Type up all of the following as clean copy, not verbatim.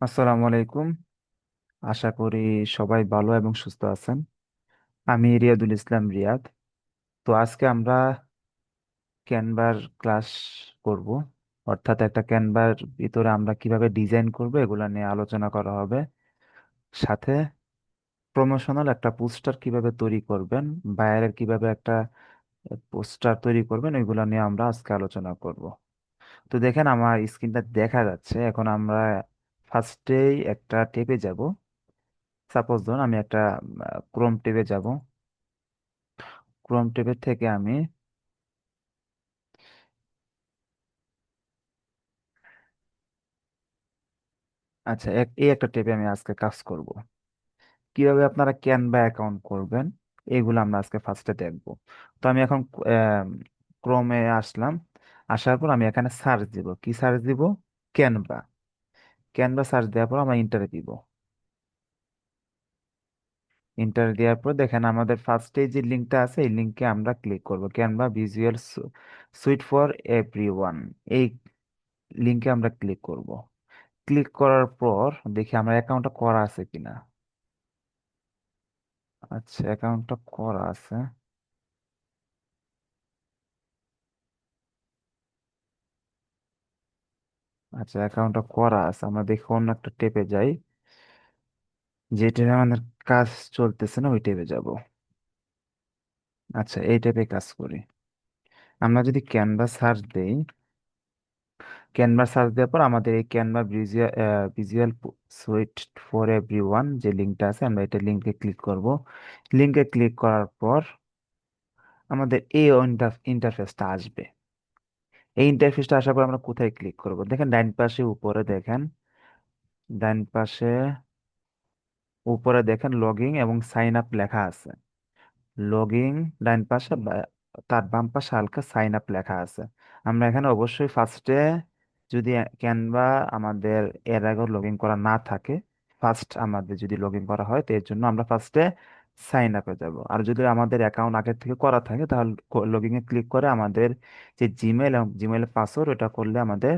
আসসালামু আলাইকুম। আশা করি সবাই ভালো এবং সুস্থ আছেন। আমি রিয়াদুল ইসলাম রিয়াদ। তো আজকে আমরা ক্যানভার ক্লাস করব, অর্থাৎ একটা ক্যানভার ভিতরে আমরা কিভাবে ডিজাইন করব এগুলা নিয়ে আলোচনা করা হবে। সাথে প্রমোশনাল একটা পোস্টার কিভাবে তৈরি করবেন, বায়ারের কিভাবে একটা পোস্টার তৈরি করবেন, ওইগুলা নিয়ে আমরা আজকে আলোচনা করব। তো দেখেন আমার স্ক্রিনটা দেখা যাচ্ছে। এখন আমরা ফার্স্টেই একটা টেপে যাব। সাপোজ ধরুন আমি একটা ক্রোম টেপে যাব। ক্রোম টেপের থেকে আমি আচ্ছা এই একটা টেপে আমি আজকে কাজ করব। কিভাবে আপনারা ক্যানভা অ্যাকাউন্ট করবেন এগুলো আমরা আজকে ফার্স্টে দেখব। তো আমি এখন ক্রোমে আসলাম। আসার পর আমি এখানে সার্চ দিব। কি সার্চ দিব? ক্যানভা। ক্যানভা সার্চ দেওয়ার পর আমরা ইন্টারে দিব। ইন্টার দেওয়ার পর দেখেন আমাদের ফার্স্টে যে লিঙ্কটা আছে এই লিঙ্কে আমরা ক্লিক করব, Canva visual sweet for everyone. এই লিঙ্কে আমরা ক্লিক করব। ক্লিক করার পর দেখি আমার অ্যাকাউন্টটা করা আছে কিনা। আচ্ছা, অ্যাকাউন্টটা করা আছে। আচ্ছা, অ্যাকাউন্টটা করা আছে। আমরা দেখি অন্য একটা টেপে যাই। যে টেপে আমাদের কাজ চলতেছে না ওই টেপে যাব। আচ্ছা, এই টেপে কাজ করি। আমরা যদি ক্যানভাস সার্চ দেই, ক্যানভাস সার্চ দেওয়ার পর আমাদের এই Canva visual sweet for everyone যে লিঙ্কটা আছে আমরা এটা লিঙ্কে ক্লিক করব। লিঙ্কে ক্লিক করার পর আমাদের এই ইন্টারফেসটা আসবে। এই ইন্টারফেসটা আসার পর আমরা কোথায় ক্লিক করব? দেখেন ডাইন পাশে উপরে দেখেন, ডাইন পাশে উপরে দেখেন লগইন এবং সাইন আপ লেখা আছে। লগইন ডাইন পাশে তার বাম পাশে হালকা সাইন আপ লেখা আছে। আমরা এখানে অবশ্যই ফার্স্টে যদি ক্যানভা আমাদের এর আগে লগ ইন করা না থাকে, ফার্স্ট আমাদের যদি লগ ইন করা হয় তো এর জন্য আমরা ফার্স্টে সাইন আপে যাব। আর যদি আমাদের অ্যাকাউন্ট আগে থেকে করা থাকে তাহলে লগ ইনে ক্লিক করে আমাদের যে জিমেল এবং জিমেলের পাসওয়ার্ড ওটা করলে আমাদের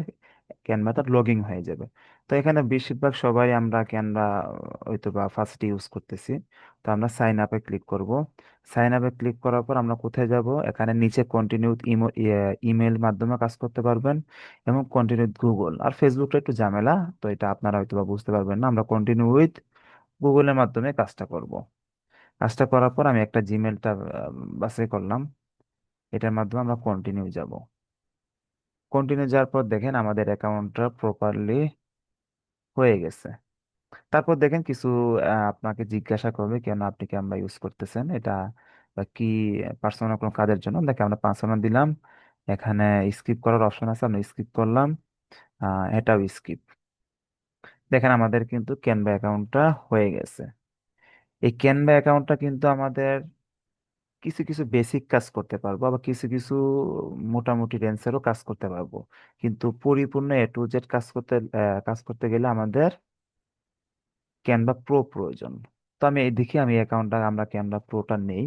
ক্যানভাটা লগ ইন হয়ে যাবে। তো এখানে বেশিরভাগ সবাই আমরা ক্যানভা হয়তো বা ফার্স্ট ইউজ করতেছি। তো আমরা সাইন আপে ক্লিক করব। সাইন আপে ক্লিক করার পর আমরা কোথায় যাব? এখানে নিচে কন্টিনিউ ইমেল মাধ্যমে কাজ করতে পারবেন এবং কন্টিনিউ গুগল আর ফেসবুকটা একটু ঝামেলা। তো এটা আপনারা হয়তো বা বুঝতে পারবেন না। আমরা কন্টিনিউ উইথ গুগলের মাধ্যমে কাজটা করব। কাজটা করার পর আমি একটা জিমেলটা বাছাই করলাম। এটার মাধ্যমে আমরা কন্টিনিউ যাব। কন্টিনিউ যাওয়ার পর দেখেন আমাদের অ্যাকাউন্টটা প্রপারলি হয়ে গেছে। তারপর দেখেন কিছু আপনাকে জিজ্ঞাসা করবে কেন আপনি ক্যানভা ইউজ করতেছেন, এটা বা কি পার্সোনাল কোনো কাজের জন্য। দেখে আমরা পার্সোনাল দিলাম। এখানে স্কিপ করার অপশন আছে, আমরা স্কিপ করলাম। এটাও স্কিপ। দেখেন আমাদের কিন্তু ক্যানভা অ্যাকাউন্টটা হয়ে গেছে। এই ক্যানভা অ্যাকাউন্টটা কিন্তু আমাদের কিছু কিছু বেসিক কাজ করতে পারবো, আবার কিছু কিছু মোটামুটি রেঞ্জেরও কাজ করতে পারবো। কিন্তু পরিপূর্ণ A to Z কাজ করতে গেলে আমাদের ক্যানভা প্রো প্রয়োজন। তো আমি এই দেখি আমি অ্যাকাউন্টটা আমরা ক্যানভা প্রোটা নেই।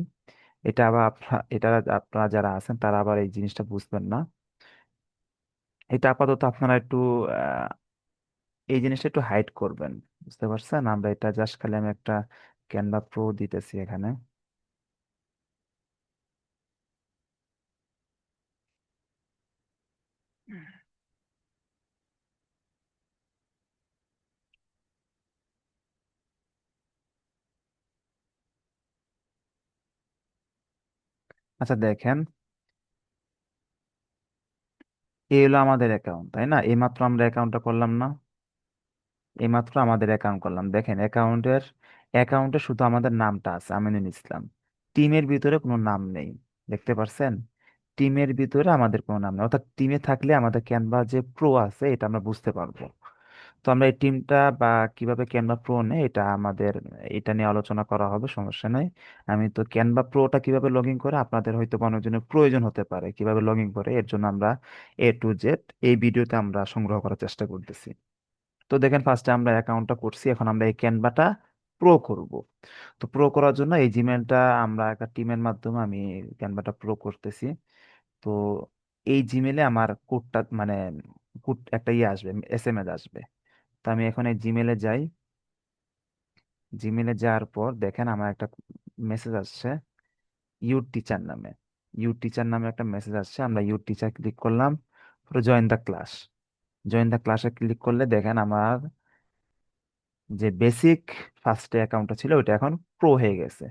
এটা আবার এটা আপনারা যারা আছেন তারা আবার এই জিনিসটা বুঝবেন না। এটা আপাতত আপনারা একটু আহ, এই জিনিসটা একটু হাইড করবেন। বুঝতে পারছেন? আমরা এটা জাস্ট খালি আমি একটা ক্যানভা প্রো দিতেছি এখানে। আচ্ছা দেখেন, এই হলো আমাদের অ্যাকাউন্ট, তাই না? এইমাত্র আমরা অ্যাকাউন্টটা করলাম না? এইমাত্র আমাদের অ্যাকাউন্ট করলাম। দেখেন অ্যাকাউন্টে শুধু আমাদের নামটা আছে, আমিনুল ইসলাম। টিমের ভিতরে কোনো নাম নেই। দেখতে পারছেন? টিমের ভিতরে আমাদের কোনো নাম নেই। অর্থাৎ টিমে থাকলে আমাদের ক্যানভা যে প্রো আছে এটা আমরা বুঝতে পারবো। তো আমরা এই টিমটা বা কিভাবে ক্যানভা প্রো নেই এটা আমাদের এটা নিয়ে আলোচনা করা হবে, সমস্যা নাই। আমি তো ক্যানভা প্রোটা কিভাবে লগ ইন করে আপনাদের হয়তো কোনো জনের প্রয়োজন হতে পারে কিভাবে লগ ইন করে, এর জন্য আমরা A to Z এই ভিডিওতে আমরা সংগ্রহ করার চেষ্টা করতেছি। তো দেখেন ফার্স্টে আমরা অ্যাকাউন্টটা করছি, এখন আমরা এই ক্যানভাটা প্রো করব। তো প্রো করার জন্য এই জিমেলটা আমরা একটা টিমের মাধ্যমে আমি ক্যানভাটা প্রো করতেছি। তো এই জিমেলে আমার কোডটা মানে কোড একটা ইয়ে আসবে, SMS আসবে। তো আমি এখন এই জিমেলে যাই। জিমেলে যাওয়ার পর দেখেন আমার একটা মেসেজ আসছে ইউর টিচার নামে। ইউর টিচার নামে একটা মেসেজ আসছে, আমরা ইউর টিচার ক্লিক করলাম। পুরো join the class, join the ক্লাসে ক্লিক করলে দেখেন আমার যে বেসিক ফার্স্ট অ্যাকাউন্টটা ছিল ওইটা এখন প্রো হয়ে গেছে।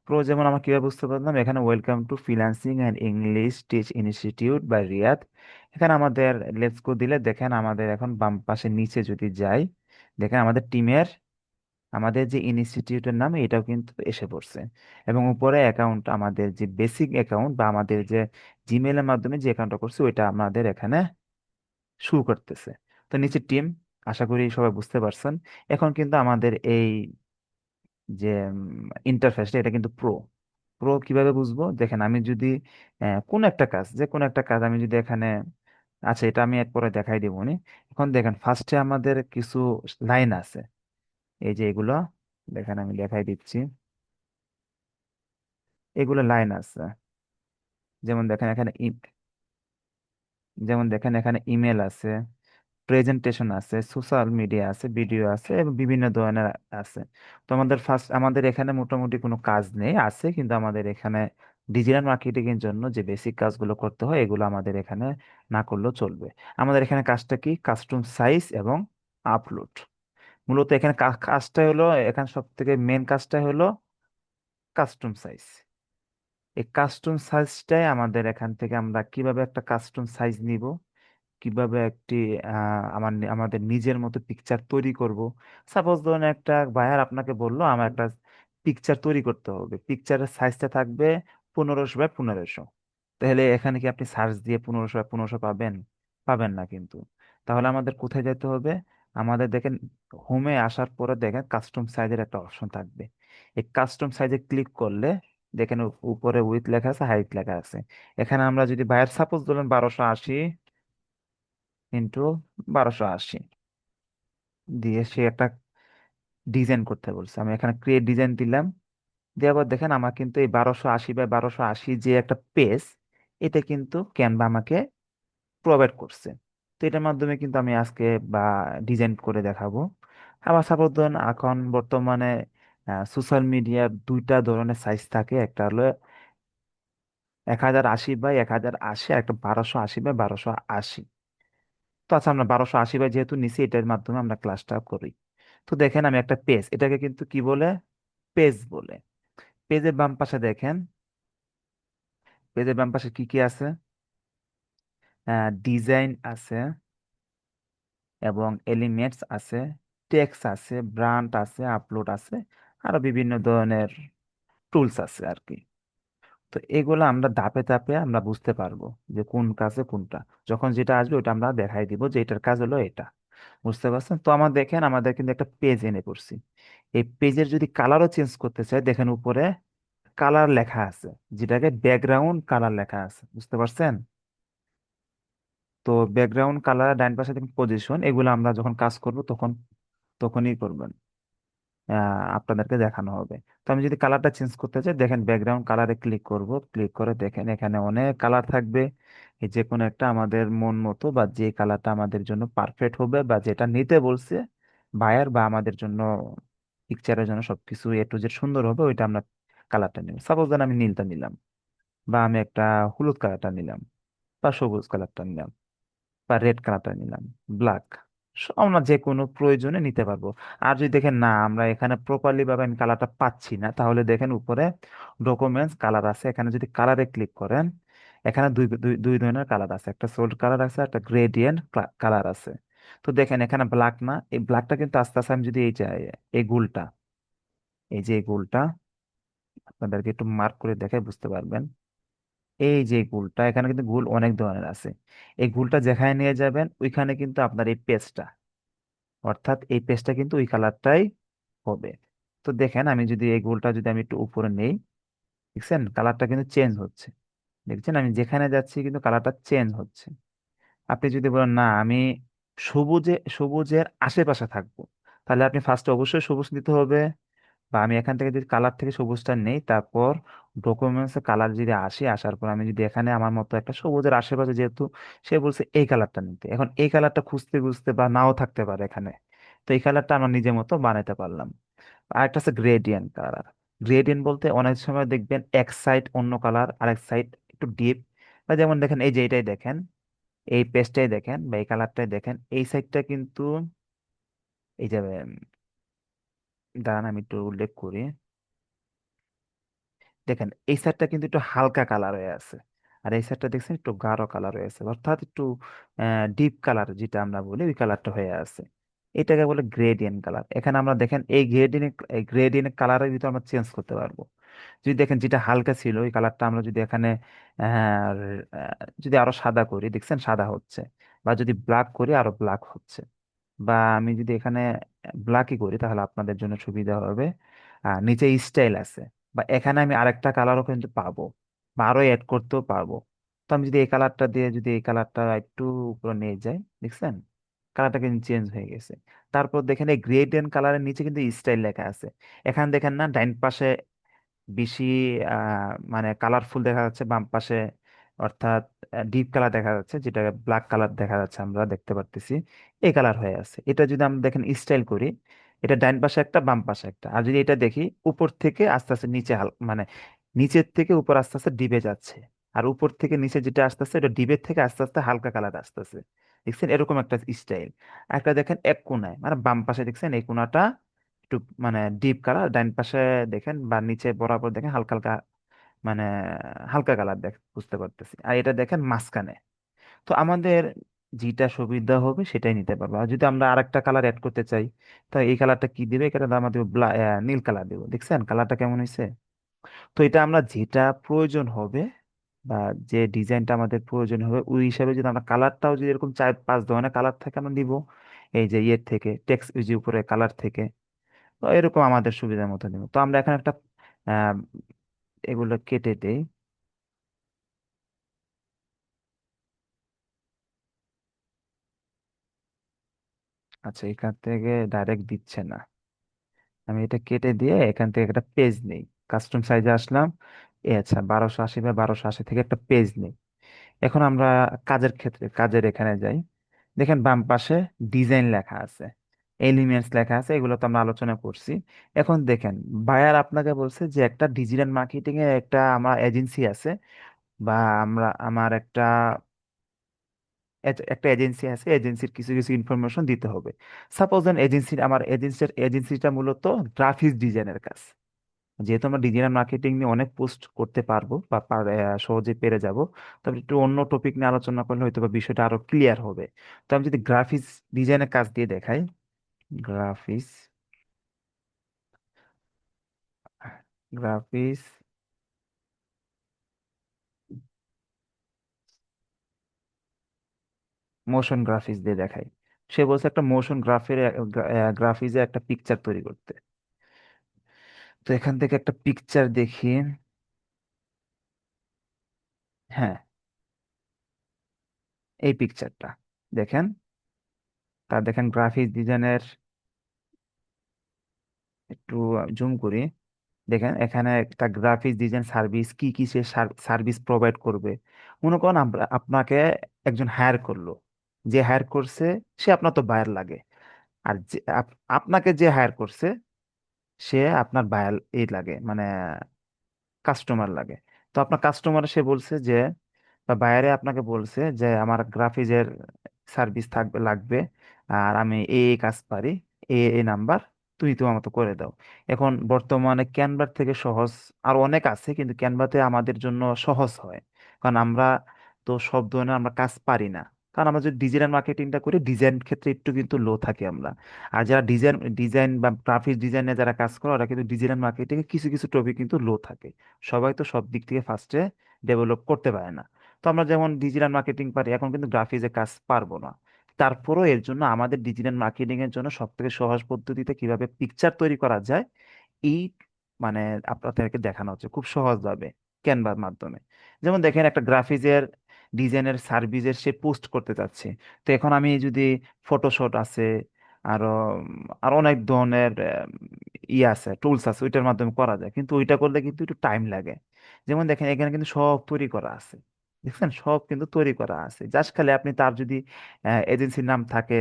প্রো যেমন আমরা কিভাবে বুঝতে পারলাম, এখানে welcome to freelancing and English teach institute by Riyad. এখানে আমাদের লেটস গো দিলে দেখেন আমাদের এখন বাম পাশে নিচে যদি যাই, দেখেন আমাদের টিমের, আমাদের যে ইনস্টিটিউটের নাম এটাও কিন্তু এসে পড়ছে। এবং উপরে অ্যাকাউন্ট, আমাদের যে বেসিক অ্যাকাউন্ট বা আমাদের যে জিমেইলের মাধ্যমে যে অ্যাকাউন্টটা করছে ওইটা আমাদের এখানে শু করতেছে। তো নিচে টিম, আশা করি সবাই বুঝতে পারছেন। এখন কিন্তু আমাদের এই যে ইন্টারফেসটা এটা কিন্তু প্রো। প্রো কিভাবে বুঝবো, দেখেন আমি যদি কোন একটা কাজ, যে কোনো একটা কাজ আমি যদি এখানে, আচ্ছা এটা আমি এরপরে দেখাই দিব নি। এখন দেখেন ফার্স্টে আমাদের কিছু লাইন আছে, এই যে এগুলো দেখেন আমি দেখাই দিচ্ছি। এগুলো লাইন আছে, যেমন দেখেন এখানে যেমন দেখেন এখানে ইমেল আছে, প্রেজেন্টেশন আছে, সোশ্যাল মিডিয়া আছে, ভিডিও আছে এবং বিভিন্ন ধরনের আছে। তো আমাদের ফার্স্ট, আমাদের এখানে মোটামুটি কোনো কাজ নেই, আছে কিন্তু আমাদের এখানে ডিজিটাল মার্কেটিং এর জন্য যে বেসিক কাজগুলো করতে হয় এগুলো আমাদের এখানে না করলেও চলবে। আমাদের এখানে কাজটা কি, কাস্টম সাইজ এবং আপলোড। মূলত এখানে কাজটা হলো, এখানে সব থেকে মেন কাজটা হলো কাস্টম সাইজ। এই কাস্টম সাইজটাই আমাদের এখান থেকে আমরা কিভাবে একটা কাস্টম সাইজ নিব, কিভাবে একটি আমাদের নিজের মতো পিকচার তৈরি করব। সাপোজ ধরুন একটা বায়ার আপনাকে বললো আমার একটা পিকচার তৈরি করতে হবে, পিকচারের সাইজটা থাকবে 1500 বাই 1500। তাহলে এখানে কি আপনি সার্চ দিয়ে 1500 বাই 1500 পাবেন? পাবেন না কিন্তু। তাহলে আমাদের কোথায় যেতে হবে, আমাদের দেখেন হোমে আসার পরে দেখেন কাস্টম সাইজের একটা অপশন থাকবে। এই কাস্টম সাইজে ক্লিক করলে দেখেন উপরে উইথ লেখা আছে, হাইট লেখা আছে। এখানে আমরা যদি বায়ার সাপোজ ধরুন 1280 × 1280 দিয়ে সে একটা ডিজাইন করতে বলছে, আমি এখানে ক্রিয়েট ডিজাইন দিলাম। দেওয়ার পর দেখেন আমার কিন্তু এই 1280 বাই 1280 যে একটা পেজ, এটা কিন্তু ক্যানভা আমাকে প্রোভাইড করছে। তো এটার মাধ্যমে কিন্তু আমি আজকে বা ডিজাইন করে দেখাবো। আবার সাপোজ ধরুন এখন বর্তমানে সোশ্যাল মিডিয়ার দুইটা ধরনের সাইজ থাকে, একটা হলো 1080 বাই 1080, আর একটা 1280 বাই 1280। তো আচ্ছা আমরা 1280 বাই যেহেতু নিছি, এটার মাধ্যমে আমরা ক্লাসটা করি। তো দেখেন আমি একটা পেজ, এটাকে কিন্তু কি বলে, পেজ বলে। পেজের বাম পাশে দেখেন, পেজের বাম পাশে কি কি আছে, ডিজাইন আছে এবং এলিমেন্টস আছে, টেক্সট আছে, ব্র্যান্ড আছে, আপলোড আছে, আরো বিভিন্ন ধরনের টুলস আছে আর কি। তো এগুলো আমরা ধাপে ধাপে আমরা বুঝতে পারবো যে কোন কাজে কোনটা, যখন যেটা আসবে ওটা আমরা দেখাই দিব যে এটার কাজ হলো এটা। বুঝতে পারছেন? তো আমার দেখেন আমাদের কিন্তু একটা পেজ এনে পড়ছি। এই পেজের যদি কালারও চেঞ্জ করতে চাই, দেখেন উপরে কালার লেখা আছে, যেটাকে ব্যাকগ্রাউন্ড কালার লেখা আছে। বুঝতে পারছেন? তো ব্যাকগ্রাউন্ড কালার ডান পাশে দেখেন পজিশন, এগুলো আমরা যখন কাজ করব তখন তখনই করবেন, আপনাদেরকে দেখানো হবে। তো আমি যদি কালারটা চেঞ্জ করতে চাই, দেখেন ব্যাকগ্রাউন্ড কালারে ক্লিক করব, ক্লিক করে দেখেন এখানে অনেক কালার থাকবে। এই যে কোনো একটা আমাদের মন মতো বা যে কালারটা আমাদের জন্য পারফেক্ট হবে বা যেটা নিতে বলছে বায়ার বা আমাদের জন্য পিকচারের জন্য সবকিছু এ টু জেড সুন্দর হবে, ওইটা আমরা কালারটা নিব। সাপোজ আমি নীলটা নিলাম, বা আমি একটা হলুদ কালারটা নিলাম, বা সবুজ কালারটা নিলাম, বা রেড কালারটা নিলাম, ব্ল্যাক। আমরা যে কোনো প্রয়োজনে নিতে পারবো। আর যদি দেখেন না আমরা এখানে প্রপারলি ভাবে আমি কালারটা পাচ্ছি না, তাহলে দেখেন উপরে ডকুমেন্টস কালার আছে, এখানে যদি কালারে ক্লিক করেন এখানে দুই দুই দুই ধরনের কালার আছে, একটা সোল্ড কালার আছে, একটা গ্রেডিয়েন্ট কালার আছে। তো দেখেন এখানে ব্ল্যাক না, এই ব্ল্যাকটা কিন্তু আস্তে আস্তে আমি যদি এই যে এই গোলটা, এই যে এই গোলটা আপনাদেরকে একটু মার্ক করে দেখে বুঝতে পারবেন। এই যে গুলটা, এখানে কিন্তু গুল অনেক ধরনের আছে। এই গুলটা যেখানে নিয়ে যাবেন ওইখানে কিন্তু আপনার এই পেজটা, অর্থাৎ এই পেজটা কিন্তু ওই কালারটাই হবে। তো দেখেন আমি যদি এই গুলটা যদি আমি একটু উপরে নেই, দেখছেন কালারটা কিন্তু চেঞ্জ হচ্ছে। দেখছেন আমি যেখানে যাচ্ছি কিন্তু কালারটা চেঞ্জ হচ্ছে। আপনি যদি বলেন না আমি সবুজের আশেপাশে থাকবো, তাহলে আপনি ফার্স্টে অবশ্যই সবুজ নিতে হবে। বা আমি এখান থেকে যদি কালার থেকে সবুজটা নেই, তারপর ডকুমেন্টস কালার যদি আসে, আসার পর আমি যদি এখানে আমার মতো একটা সবুজের আশেপাশে, যেহেতু সে বলছে এই কালারটা নিতে, এখন এই কালারটা খুঁজতে খুঁজতে বা নাও থাকতে পারে এখানে, তো এই কালারটা আমরা নিজের মতো বানাতে পারলাম। আর একটা আছে গ্রেডিয়েন্ট কালার। গ্রেডিয়েন্ট বলতে অনেক সময় দেখবেন এক সাইড অন্য কালার, আরেক সাইড একটু ডিপ। বা যেমন দেখেন এই যে এটাই দেখেন, এই পেজটাই দেখেন বা এই কালারটাই দেখেন, এই সাইডটা কিন্তু এই যে দাঁড়ান আমি একটু উল্লেখ করি। দেখেন এই সাইডটা কিন্তু একটু হালকা কালার হয়ে আছে, আর এই সাইডটা দেখছেন একটু গাঢ় কালার হয়ে আছে, অর্থাৎ একটু ডিপ কালার যেটা আমরা বলি ওই কালারটা হয়ে আছে। এটাকে বলে গ্রেডিয়েন্ট কালার। এখানে আমরা দেখেন এই গ্রেডিয়েন্ট কালারের ভিতরে আমরা চেঞ্জ করতে পারবো। যদি দেখেন যেটা হালকা ছিল ওই কালারটা আমরা যদি এখানে যদি আরো সাদা করি, দেখছেন সাদা হচ্ছে। বা যদি ব্ল্যাক করি আরো ব্ল্যাক হচ্ছে। বা আমি যদি এখানে ব্ল্যাকই করি তাহলে আপনাদের জন্য সুবিধা হবে। নিচে স্টাইল আছে, বা এখানে আমি আরেকটা কালারও কিন্তু পাবো, বা আরো অ্যাড করতেও পারবো। তো আমি যদি এই কালারটা দিয়ে যদি এই কালারটা একটু উপরে নিয়ে যাই, দেখছেন কালারটা কিন্তু চেঞ্জ হয়ে গেছে। তারপর দেখেন এই গ্রেডিয়েন্ট কালারের নিচে কিন্তু স্টাইল লেখা আছে। এখানে দেখেন না ডাইন পাশে বেশি মানে কালারফুল দেখা যাচ্ছে, বাম পাশে অর্থাৎ ডিপ কালার দেখা যাচ্ছে, যেটা ব্ল্যাক কালার দেখা যাচ্ছে আমরা দেখতে পারতেছি। এই কালার হয়ে আছে। এটা যদি আমরা দেখেন স্টাইল করি, এটা ডাইন পাশে একটা বাম পাশে একটা। আর যদি এটা দেখি উপর থেকে আস্তে আস্তে নিচে মানে নিচের থেকে উপর আস্তে আস্তে ডিবে যাচ্ছে, আর উপর থেকে নিচে যেটা আস্তে আস্তে এটা ডিবের থেকে আস্তে আস্তে হালকা কালার আসতেছে। দেখছেন এরকম একটা স্টাইল। একটা দেখেন এক কোনায় মানে বাম পাশে দেখছেন এই কোনাটা একটু মানে ডিপ কালার, ডাইন পাশে দেখেন বা নিচে বরাবর দেখেন হালকা হালকা মানে হালকা কালার দেখ বুঝতে পারতেছি। আর এটা দেখেন মাঝখানে। তো আমাদের যেটা সুবিধা হবে সেটাই নিতে পারবো। আর যদি আমরা আরেকটা কালার অ্যাড করতে চাই, তো এই কালারটা কি দিবে, এটা আমরা দেবো নীল কালার দেবো। দেখছেন কালারটা কেমন হয়েছে? তো এটা আমরা যেটা প্রয়োজন হবে বা যে ডিজাইনটা আমাদের প্রয়োজন হবে ওই হিসাবে যদি আমরা কালারটাও যদি এরকম 4-5 ধরনের কালার থাকে আমরা দিব, এই যে ইয়ের থেকে টেক্সট যে উপরে কালার থেকে। তো এরকম আমাদের সুবিধার মতো দিব। তো আমরা এখানে একটা আহ, এগুলো কেটে দেই। আচ্ছা এখান থেকে ডাইরেক্ট দিচ্ছে না, আমি এটা কেটে দিয়ে এখান থেকে একটা পেজ নেই। কাস্টম সাইজে আসলাম, আচ্ছা 1280 by 1280 থেকে একটা পেজ নেই। এখন আমরা কাজের ক্ষেত্রে কাজের এখানে যাই। দেখেন বাম পাশে ডিজাইন লেখা আছে, এলিমেন্টস লেখা আছে, এগুলো তো আমরা আলোচনা করছি। এখন দেখেন বায়ার আপনাকে বলছে যে একটা ডিজিটাল মার্কেটিং এর একটা আমার এজেন্সি আছে, বা আমার একটা এজেন্সি আছে, এজেন্সির কিছু কিছু ইনফরমেশন দিতে হবে। সাপোজ আমার এজেন্সিটা মূলত গ্রাফিক্স ডিজাইনের কাজ। যেহেতু আমরা ডিজিটাল মার্কেটিং নিয়ে অনেক পোস্ট করতে পারবো বা সহজে পেরে যাব, তবে একটু অন্য টপিক নিয়ে আলোচনা করলে হয়তো বা বিষয়টা আরো ক্লিয়ার হবে। তো আমি যদি গ্রাফিক্স ডিজাইনের কাজ দিয়ে দেখাই, গ্রাফিক্স গ্রাফিক্স মোশন গ্রাফিক্স দিয়ে দেখাই। সে বলছে একটা মোশন গ্রাফিক্সে একটা পিকচার তৈরি করতে। তো এখান থেকে একটা পিকচার দেখি। হ্যাঁ, এই পিকচারটা দেখেন। তার দেখেন গ্রাফিক্স ডিজাইনের, একটু জুম করি। দেখেন এখানে একটা গ্রাফিক্স ডিজাইন সার্ভিস কি কি সে সার্ভিস প্রোভাইড করবে। মনে করেন আমরা আপনাকে একজন হায়ার করলো, যে হায়ার করছে সে আপনার তো বায়ার লাগে। আর যে আপনাকে যে হায়ার করছে সে আপনার বায়ার এই লাগে মানে কাস্টমার লাগে। তো আপনার কাস্টমার সে বলছে যে বা বাইরে আপনাকে বলছে যে আমার গ্রাফিক্সের সার্ভিস থাকবে লাগবে, আর আমি এই কাজ পারি, এই নাম্বার তুমি তোমার মতো করে দাও। এখন বর্তমানে ক্যানভার থেকে সহজ আর অনেক আছে, কিন্তু ক্যানভাতে আমাদের জন্য সহজ হয়, কারণ আমরা তো সব ধরনের আমরা কাজ পারি না। কারণ আমরা যদি ডিজিটাল মার্কেটিংটা করি ডিজাইন ক্ষেত্রে একটু কিন্তু লো থাকি আমরা। আর যারা ডিজাইন ডিজাইন বা গ্রাফিক্স ডিজাইনে যারা কাজ করে ওরা কিন্তু ডিজিটাল মার্কেটিং এ কিছু কিছু টপিক কিন্তু লো থাকে। সবাই তো সব দিক থেকে ফার্স্টে ডেভেলপ করতে পারে না। তো আমরা যেমন ডিজিটাল মার্কেটিং পারি, এখন কিন্তু গ্রাফিক্সে কাজ পারবো না। তারপরও এর জন্য আমাদের ডিজিটাল মার্কেটিং এর জন্য সব থেকে সহজ পদ্ধতিতে কিভাবে পিকচার তৈরি করা যায় এই মানে আপনাদেরকে দেখানো হচ্ছে খুব সহজভাবে ক্যানভার মাধ্যমে। যেমন দেখেন একটা গ্রাফিক্সের ডিজাইনের সার্ভিসের সে পোস্ট করতে চাচ্ছে। তো এখন আমি যদি ফটোশপ আছে, আরো আরো অনেক ধরনের ইয়ে আছে, টুলস আছে, ওইটার মাধ্যমে করা যায়, কিন্তু ওইটা করলে কিন্তু একটু টাইম লাগে। যেমন দেখেন এখানে কিন্তু সব তৈরি করা আছে, দেখছেন সব কিন্তু তৈরি করা আছে, জাস্ট খালি আপনি তার যদি এজেন্সির নাম থাকে।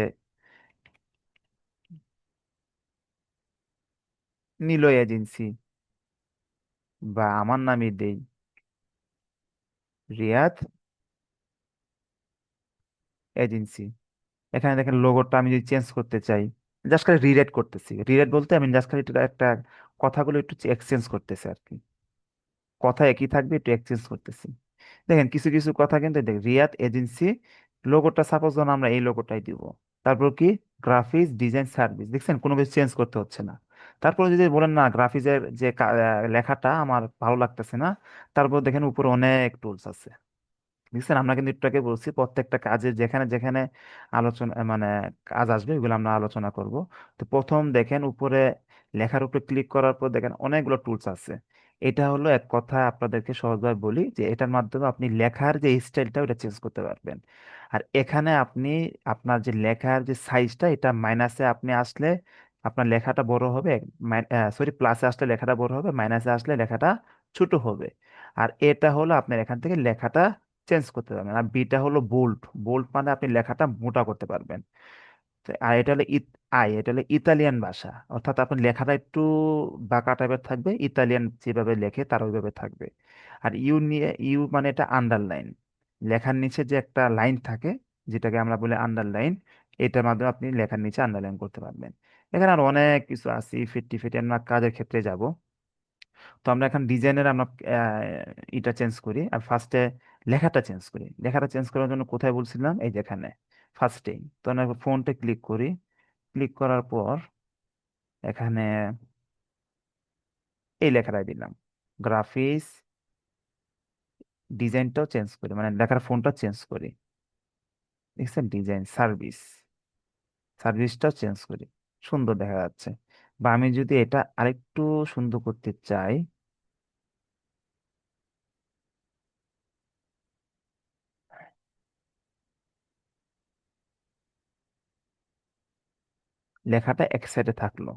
নিল এজেন্সি, বা আমার নামই দেই, রিয়াদ এজেন্সি। এখানে দেখেন লোগোটা আমি যদি চেঞ্জ করতে চাই, জাস্ট খালি রিরেট করতেছি। রিরেট বলতে আমি জাস্ট খালি একটা কথাগুলো একটু এক্সচেঞ্জ করতেছি আর কি। কথা একই থাকবে, একটু এক্সচেঞ্জ করতেছি। দেখেন কিছু কিছু কথা কিন্তু দেখ, রিয়াদ এজেন্সি, লোগোটা সাপোজ ধরুন আমরা এই লোগোটাই দিব। তারপর কি, গ্রাফিক্স ডিজাইন সার্ভিস, দেখছেন কোনো কিছু চেঞ্জ করতে হচ্ছে না। তারপর যদি বলেন না গ্রাফিক্সের যে লেখাটা আমার ভালো লাগতেছে না, তারপর দেখেন উপরে অনেক টুলস আছে। বুঝছেন, আমরা কিন্তু একটু আগে বলছি প্রত্যেকটা কাজে যেখানে যেখানে আলোচনা মানে কাজ আসবে ওগুলো আমরা আলোচনা করব। তো প্রথম দেখেন উপরে লেখার উপরে ক্লিক করার পর দেখেন অনেকগুলো টুলস আছে। এটা হলো এক কথা আপনাদেরকে সহজভাবে বলি যে এটার মাধ্যমে আপনি লেখার যে স্টাইলটা ওটা চেঞ্জ করতে পারবেন। আর এখানে আপনি আপনার যে লেখার যে সাইজটা এটা মাইনাসে আপনি আসলে আপনার লেখাটা বড় হবে, সরি প্লাসে আসলে লেখাটা বড় হবে, মাইনাসে আসলে লেখাটা ছোট হবে। আর এটা হলো আপনার এখান থেকে লেখাটা চেঞ্জ করতে পারবেন। আর বিটা হলো বোল্ড, বোল্ড মানে আপনি লেখাটা মোটা করতে পারবেন। তো আর এটা হলো এটা হলো ইতালিয়ান ভাষা, অর্থাৎ আপনার লেখাটা একটু বাঁকা টাইপের থাকবে, ইতালিয়ান যেভাবে লেখে তার ওইভাবে থাকবে। আর ইউ নিয়ে, ইউ মানে এটা আন্ডারলাইন, লেখার নিচে যে একটা লাইন থাকে যেটাকে আমরা বলি আন্ডারলাইন, এটার মাধ্যমে আপনি লেখার নিচে আন্ডারলাইন করতে পারবেন। এখানে আর অনেক কিছু আছে, ফিফটি ফিফটি আমরা কাজের ক্ষেত্রে যাব। তো আমরা এখন ডিজাইনের আমরা এটা চেঞ্জ করি, আর ফার্স্টে লেখাটা চেঞ্জ করি। লেখাটা চেঞ্জ করার জন্য কোথায় বলছিলাম, এই যেখানে ফার্স্টেই তো আমরা ফোনটা ক্লিক করি। ক্লিক করার পর এখানে এই লেখাটাই দিলাম, গ্রাফিক্স ডিজাইনটাও চেঞ্জ করি, মানে লেখার ফোনটা চেঞ্জ করি। দেখছেন, ডিজাইন সার্ভিস, সার্ভিসটাও চেঞ্জ করি, সুন্দর দেখা যাচ্ছে। বা আমি যদি এটা আরেকটু সুন্দর করতে চাই, লেখাটা এক সাইডে থাকলো,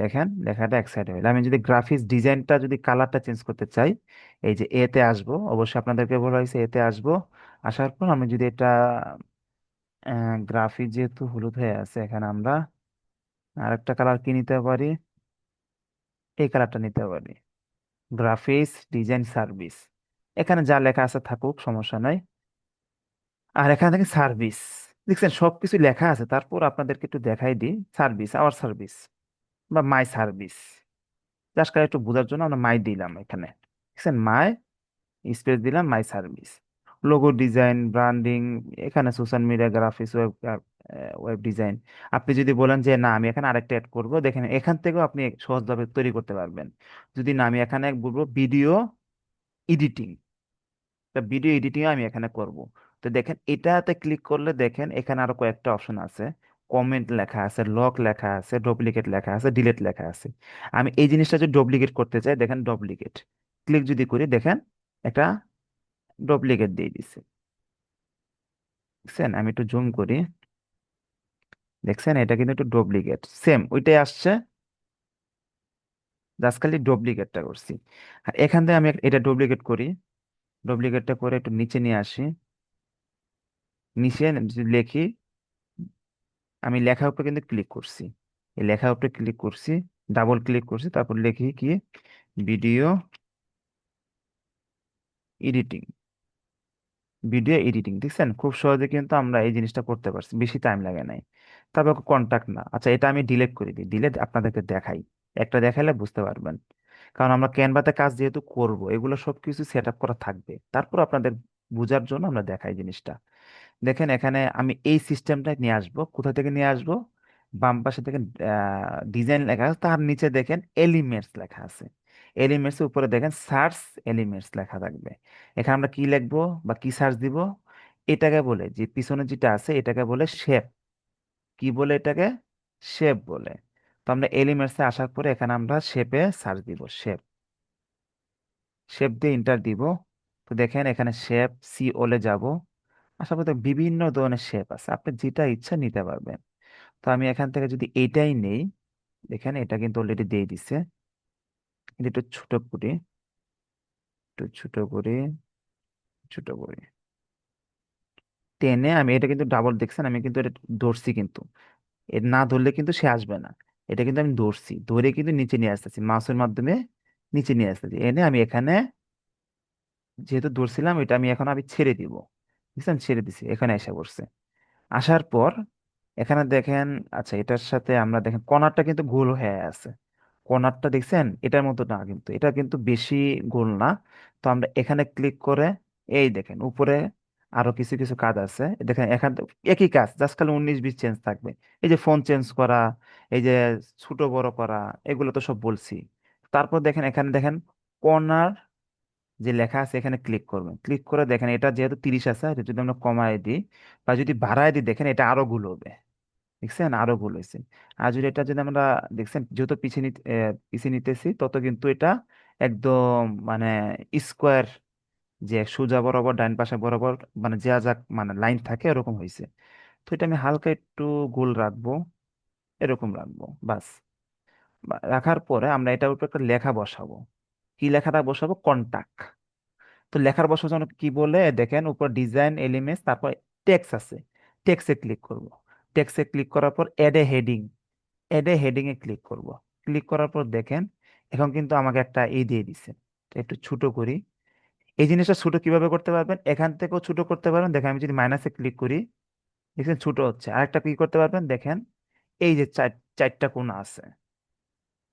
দেখেন লেখাটা এক সাইডে হইলো। আমি যদি গ্রাফিক্স ডিজাইনটা যদি কালারটা চেঞ্জ করতে চাই, এই যে এতে আসবো, অবশ্যই আপনাদেরকে বলা হয়েছে এতে আসবো। আসার পর আমি যদি এটা গ্রাফিক যেহেতু হলুদ হয়ে আছে, এখানে আমরা আরেকটা কালার কি নিতে পারি, এই কালারটা নিতে পারি, গ্রাফিক্স ডিজাইন সার্ভিস। এখানে যা লেখা আছে থাকুক, সমস্যা নাই। আর এখানে থেকে সার্ভিস, দেখছেন সবকিছু লেখা আছে। তারপর আপনাদেরকে একটু দেখাই দিই, সার্ভিস, আওয়ার সার্ভিস বা মাই সার্ভিস, জাস্ট একটু বোঝার জন্য আমরা মাই দিলাম এখানে। দেখছেন, মাই স্পেস দিলাম, my service. Logo design, branding, এখানে social media graphics, web web design. আপনি যদি বলেন যে না আমি এখানে আরেকটা অ্যাড করব, দেখেন এখান থেকেও আপনি সহজভাবে তৈরি করতে পারবেন। যদি না আমি এখানে বলবো ভিডিও এডিটিং, ভিডিও এডিটিং আমি এখানে করব। তো দেখেন এটাতে ক্লিক করলে দেখেন এখানে আরো কয়েকটা অপশন আছে, কমেন্ট লেখা আছে, লক লেখা আছে, ডুপ্লিকেট লেখা আছে, ডিলিট লেখা আছে। আমি এই জিনিসটা যদি ডুপ্লিকেট করতে চাই, দেখেন ডুপ্লিকেট ক্লিক যদি করি, দেখেন একটা ডুপ্লিকেট দিয়ে দিছে। দেখছেন, আমি একটু জুম করি, দেখছেন এটা কিন্তু একটু ডুপ্লিকেট, সেম ওইটাই আসছে, জাস্ট খালি ডুপ্লিকেটটা করছি। আর এখান থেকে আমি এটা ডুপ্লিকেট করি, ডুপ্লিকেটটা করে একটু নিচে নিয়ে আসি। নিচে যদি লিখি, আমি লেখার উপরে কিন্তু ক্লিক করছি, এই লেখার উপরে ক্লিক করছি, ডাবল ক্লিক করছি, তারপর লিখি কি, ভিডিও এডিটিং, ভিডিও এডিটিং। দেখছেন খুব সহজে কিন্তু আমরা এই জিনিসটা করতে পারছি, বেশি টাইম লাগে নাই। তারপর কন্টাক্ট না, আচ্ছা এটা আমি ডিলিট করে দিই, ডিলিট আপনাদেরকে দেখাই, একটা দেখাইলে বুঝতে পারবেন। কারণ আমরা ক্যানভাতে কাজ যেহেতু করব, এগুলো সবকিছু সেট আপ করা থাকবে, তারপর আপনাদের বোঝার জন্য আমরা দেখাই জিনিসটা। দেখেন এখানে আমি এই সিস্টেমটা নিয়ে আসবো, কোথা থেকে নিয়ে আসবো, বাম পাশে দেখেন ডিজাইন লেখা আছে, তার নিচে দেখেন এলিমেন্টস লেখা আছে। এলিমেন্টস এর উপরে দেখেন সার্চ এলিমেন্টস লেখা থাকবে। এখানে আমরা কি লিখবো বা কি সার্চ দিব, এটাকে বলে যে পিছনে যেটা আছে এটাকে বলে শেপ। কি বলে এটাকে, শেপ বলে। তো আমরা এলিমেন্টস এ আসার পরে এখানে আমরা শেপে সার্চ দিব, শেপ, শেপ দিয়ে ইন্টার দিব। তো দেখেন এখানে শেপ সি ওলে যাব, আসার পরে বিভিন্ন ধরনের শেপ আছে, আপনি যেটা ইচ্ছা নিতে পারবেন। তো আমি এখান থেকে যদি এইটাই নেই, দেখেন এটা কিন্তু অলরেডি দিয়ে দিছে। এটা একটু ছোট করি, একটু ছোট করি, ছোট করি, টেনে আমি এটা কিন্তু ডাবল, দেখছেন আমি কিন্তু এটা ধরছি কিন্তু, এর না ধরলে কিন্তু সে আসবে না। এটা কিন্তু আমি ধরছি, ধরে কিন্তু নিচে নিয়ে আসতেছি মাউসের মাধ্যমে, নিচে নিয়ে আসতেছি, এনে আমি এখানে যেহেতু ধরছিলাম এটা আমি ছেড়ে দিব। বুঝছেন, ছেড়ে দিছি, এখানে এসে পড়ছে। আসার পর এখানে দেখেন, আচ্ছা এটার সাথে আমরা দেখেন কর্নারটা কিন্তু গোল হয়ে আছে। কর্নারটা দেখছেন, এটার মতো না, কিন্তু এটা কিন্তু বেশি গোল না। তো আমরা এখানে ক্লিক করে, এই দেখেন উপরে আরো কিছু কিছু কাজ আছে, দেখেন এখান একই কাজ, জাস্ট খালি 19-20 চেঞ্জ থাকবে। এই যে ফোন চেঞ্জ করা, এই যে ছোট বড় করা, এগুলো তো সব বলছি। তারপর দেখেন এখানে দেখেন কর্নার যে লেখা আছে, এখানে ক্লিক করবেন। ক্লিক করে দেখেন এটা যেহেতু 30 আছে, এটা যদি আমরা কমায় দিই বা যদি বাড়ায় দিই, দেখেন এটা আরো গুলো হবে। দেখছেন, আরো ভুল হয়েছে। আর যদি এটা যদি আমরা, দেখছেন যত পিছিয়ে নিতে পিছিয়ে নিতেছি তত কিন্তু এটা একদম মানে স্কোয়ার, যে সোজা বরাবর ডাইন পাশে বরাবর মানে যা যা মানে লাইন থাকে এরকম হয়েছে। তো এটা আমি হালকা একটু গোল রাখবো, এরকম রাখবো বাস। রাখার পরে আমরা এটার উপর একটা লেখা বসাবো। কি লেখাটা বসাবো? কন্টাক্ট। তো লেখার বসার জন্য কি বলে দেখেন, উপর ডিজাইন এলিমেন্টস, তারপর টেক্সট আছে, টেক্সটে ক্লিক করব। টেক্সটে ক্লিক করার পর এড এ হেডিং, এডে হেডিং এ ক্লিক করব। ক্লিক করার পর দেখেন এখন কিন্তু আমাকে একটা দিয়ে দিছে। তো একটু ছোট করি। এই জিনিসটা ছোট কিভাবে করতে পারবেন, এখান থেকেও ছোট করতে পারবেন। দেখেন আমি যদি মাইনাসে ক্লিক করি, দেখেন ছোট হচ্ছে। আরেকটা কি করতে পারবেন দেখেন, এই যে চারটা কোণা আছে,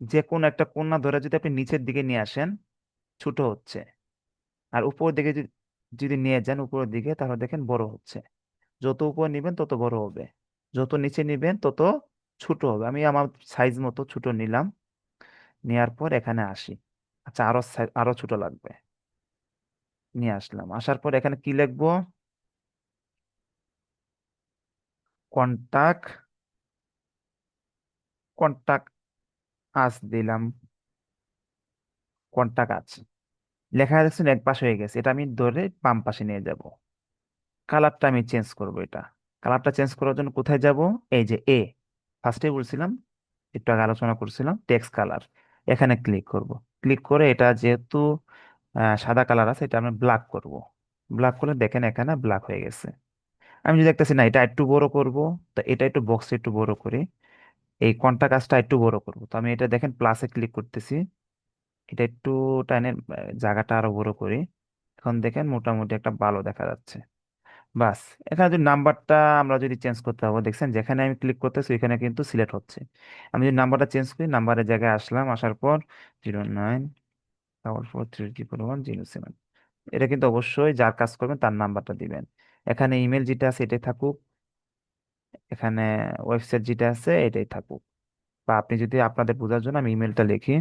যে কোন একটা কোণা ধরে যদি আপনি নিচের দিকে নিয়ে আসেন, ছোট হচ্ছে। আর উপর দিকে যদি যদি নিয়ে যান উপরের দিকে, তাহলে দেখেন বড় হচ্ছে। যত উপর নিবেন তত বড় হবে, যত নিচে নিবেন তত ছোট হবে। আমি আমার সাইজ মতো ছোট নিলাম। নেয়ার পর এখানে আসি। আচ্ছা আরো আরো ছোট লাগবে, নিয়ে আসলাম। আসার পর এখানে কি লিখবো? কন্টাক্ট, কন্টাক্ট আস দিলাম। কন্টাক্ট আস লেখা যাচ্ছে, এক পাশে হয়ে গেছে। এটা আমি ধরে বাম পাশে নিয়ে যাব। কালারটা আমি চেঞ্জ করব। এটা কালারটা চেঞ্জ করার জন্য কোথায় যাব? এই যে ফার্স্টে বলছিলাম, একটু আগে আলোচনা করছিলাম টেক্সট কালার, এখানে ক্লিক করব। ক্লিক করে এটা যেহেতু সাদা কালার আছে, এটা আমি ব্ল্যাক করব। ব্ল্যাক করলে দেখেন এখানে ব্ল্যাক হয়ে গেছে। আমি যদি দেখতেছি না এটা একটু বড় করব, তো এটা একটু বক্সে একটু বড় করি। এই কন্টা কাজটা একটু বড় করব, তো আমি এটা দেখেন প্লাসে ক্লিক করতেছি। এটা একটু টাইনের জায়গাটা আরো বড় করি। এখন দেখেন মোটামুটি একটা ভালো দেখা যাচ্ছে। বাস। এখানে যদি নাম্বারটা আমরা যদি চেঞ্জ করতে হবে, দেখছেন যেখানে আমি ক্লিক করতেছি এখানে কিন্তু সিলেক্ট হচ্ছে। আমি যদি নাম্বারটা চেঞ্জ করি, নাম্বারের জায়গায় আসলাম, আসার পর 0944330107, এটা কিন্তু অবশ্যই যার কাজ করবেন তার নাম্বারটা দিবেন। এখানে ইমেল যেটা আছে এটাই থাকুক, এখানে ওয়েবসাইট যেটা আছে এটাই থাকুক। বা আপনি যদি আপনাদের বোঝার জন্য আমি ইমেলটা লিখি,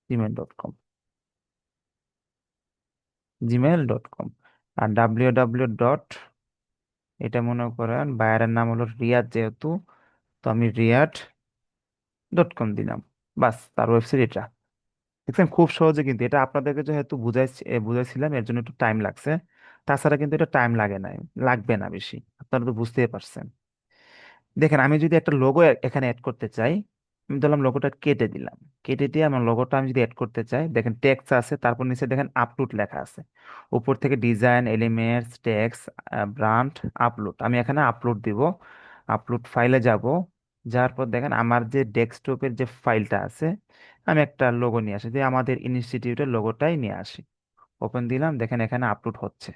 gmail.com, gmail.com। আর www. এটা মনে করেন বায়ারের নাম হলো রিয়াদ যেহেতু, তো আমি রিয়াদ.com দিলাম। বাস, তার ওয়েবসাইট এটা। দেখছেন খুব সহজে, কিন্তু এটা আপনাদেরকে যেহেতু বুঝাইছিলাম এর জন্য একটু টাইম লাগছে। তাছাড়া কিন্তু এটা টাইম লাগে না, লাগবে না বেশি, আপনারা তো বুঝতেই পারছেন। দেখেন আমি যদি একটা লোগো এখানে অ্যাড করতে চাই, আমি ধরলাম লোগোটা কেটে দিলাম। কেটে দিয়ে আমার লোগোটা আমি যদি অ্যাড করতে চাই, দেখেন টেক্সট আছে, তারপর নিচে দেখেন আপলোড লেখা আছে। উপর থেকে design elements text brand upload, আমি এখানে আপলোড দিব। আপলোড ফাইলে যাব। যাওয়ার পর দেখেন আমার যে ডেস্কটপের যে ফাইলটা আছে, আমি একটা লোগো নিয়ে আসি, দিয়ে আমাদের ইনস্টিটিউটের লোগোটাই নিয়ে আসি। ওপেন দিলাম, দেখেন এখানে আপলোড হচ্ছে।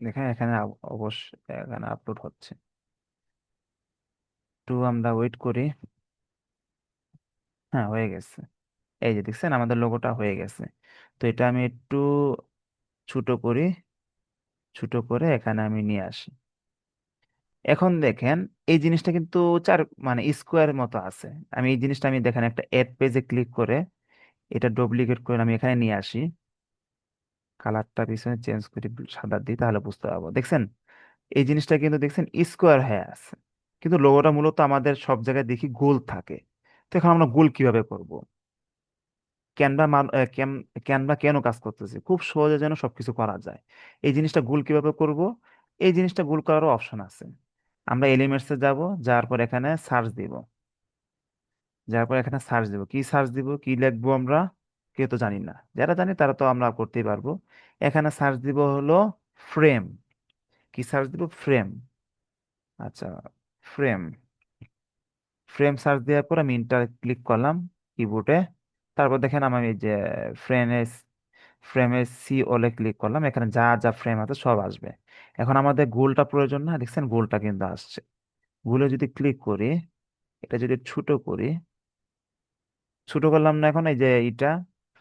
দেখেন এখানে অবশ্যই এখানে আপলোড হচ্ছে। একটু আমরা ওয়েট করি। হ্যাঁ হয়ে গেছে। এই যে দেখছেন আমাদের লোগোটা হয়ে গেছে। তো এটা আমি একটু ছোট করি, ছোট করে এখানে আমি নিয়ে আসি। এখন দেখেন এই জিনিসটা কিন্তু চার মানে স্কোয়ার মতো আছে। আমি এই জিনিসটা আমি দেখেন একটা এড পেজে ক্লিক করে এটা ডুপ্লিকেট করে আমি এখানে নিয়ে আসি। কালারটা পিছনে চেঞ্জ করি, সাদা দিই, তাহলে বুঝতে পারবো। দেখছেন এই জিনিসটা কিন্তু দেখছেন স্কোয়ার হয়ে আছে, কিন্তু লোগোটা মূলত আমাদের সব জায়গায় দেখি গোল থাকে। তো এখন আমরা গোল কিভাবে করব? ক্যানভা ক্যানভা কেন কাজ করতেছে, খুব সহজে যেন সবকিছু করা যায়। এই জিনিসটা গোল কিভাবে করব? এই জিনিসটা গোল করারও অপশন আছে। আমরা এলিমেন্টসে যাব, যাওয়ার পর এখানে সার্চ দিব। যার পর এখানে সার্চ দিব, কি সার্চ দিব, কি লিখবো আমরা, কেউ তো জানি না। যারা জানি তারা তো আমরা করতেই পারবো। এখানে সার্চ দিব হলো ফ্রেম। কি সার্চ দিব? ফ্রেম। আচ্ছা, ফ্রেম। ফ্রেম সার্চ দেওয়ার পর আমি ইন্টার ক্লিক করলাম কিবোর্ডে। তারপর দেখেন আমি এই যে ফ্রেমে ফ্রেমে সি ওলে ক্লিক করলাম, এখানে যা যা ফ্রেম আছে সব আসবে। এখন আমাদের গোলটা প্রয়োজন না, দেখছেন গোলটা কিন্তু আসছে। গোলে যদি ক্লিক করি, এটা যদি ছোট করি, ছোট করলাম না, এখন এই যে এটা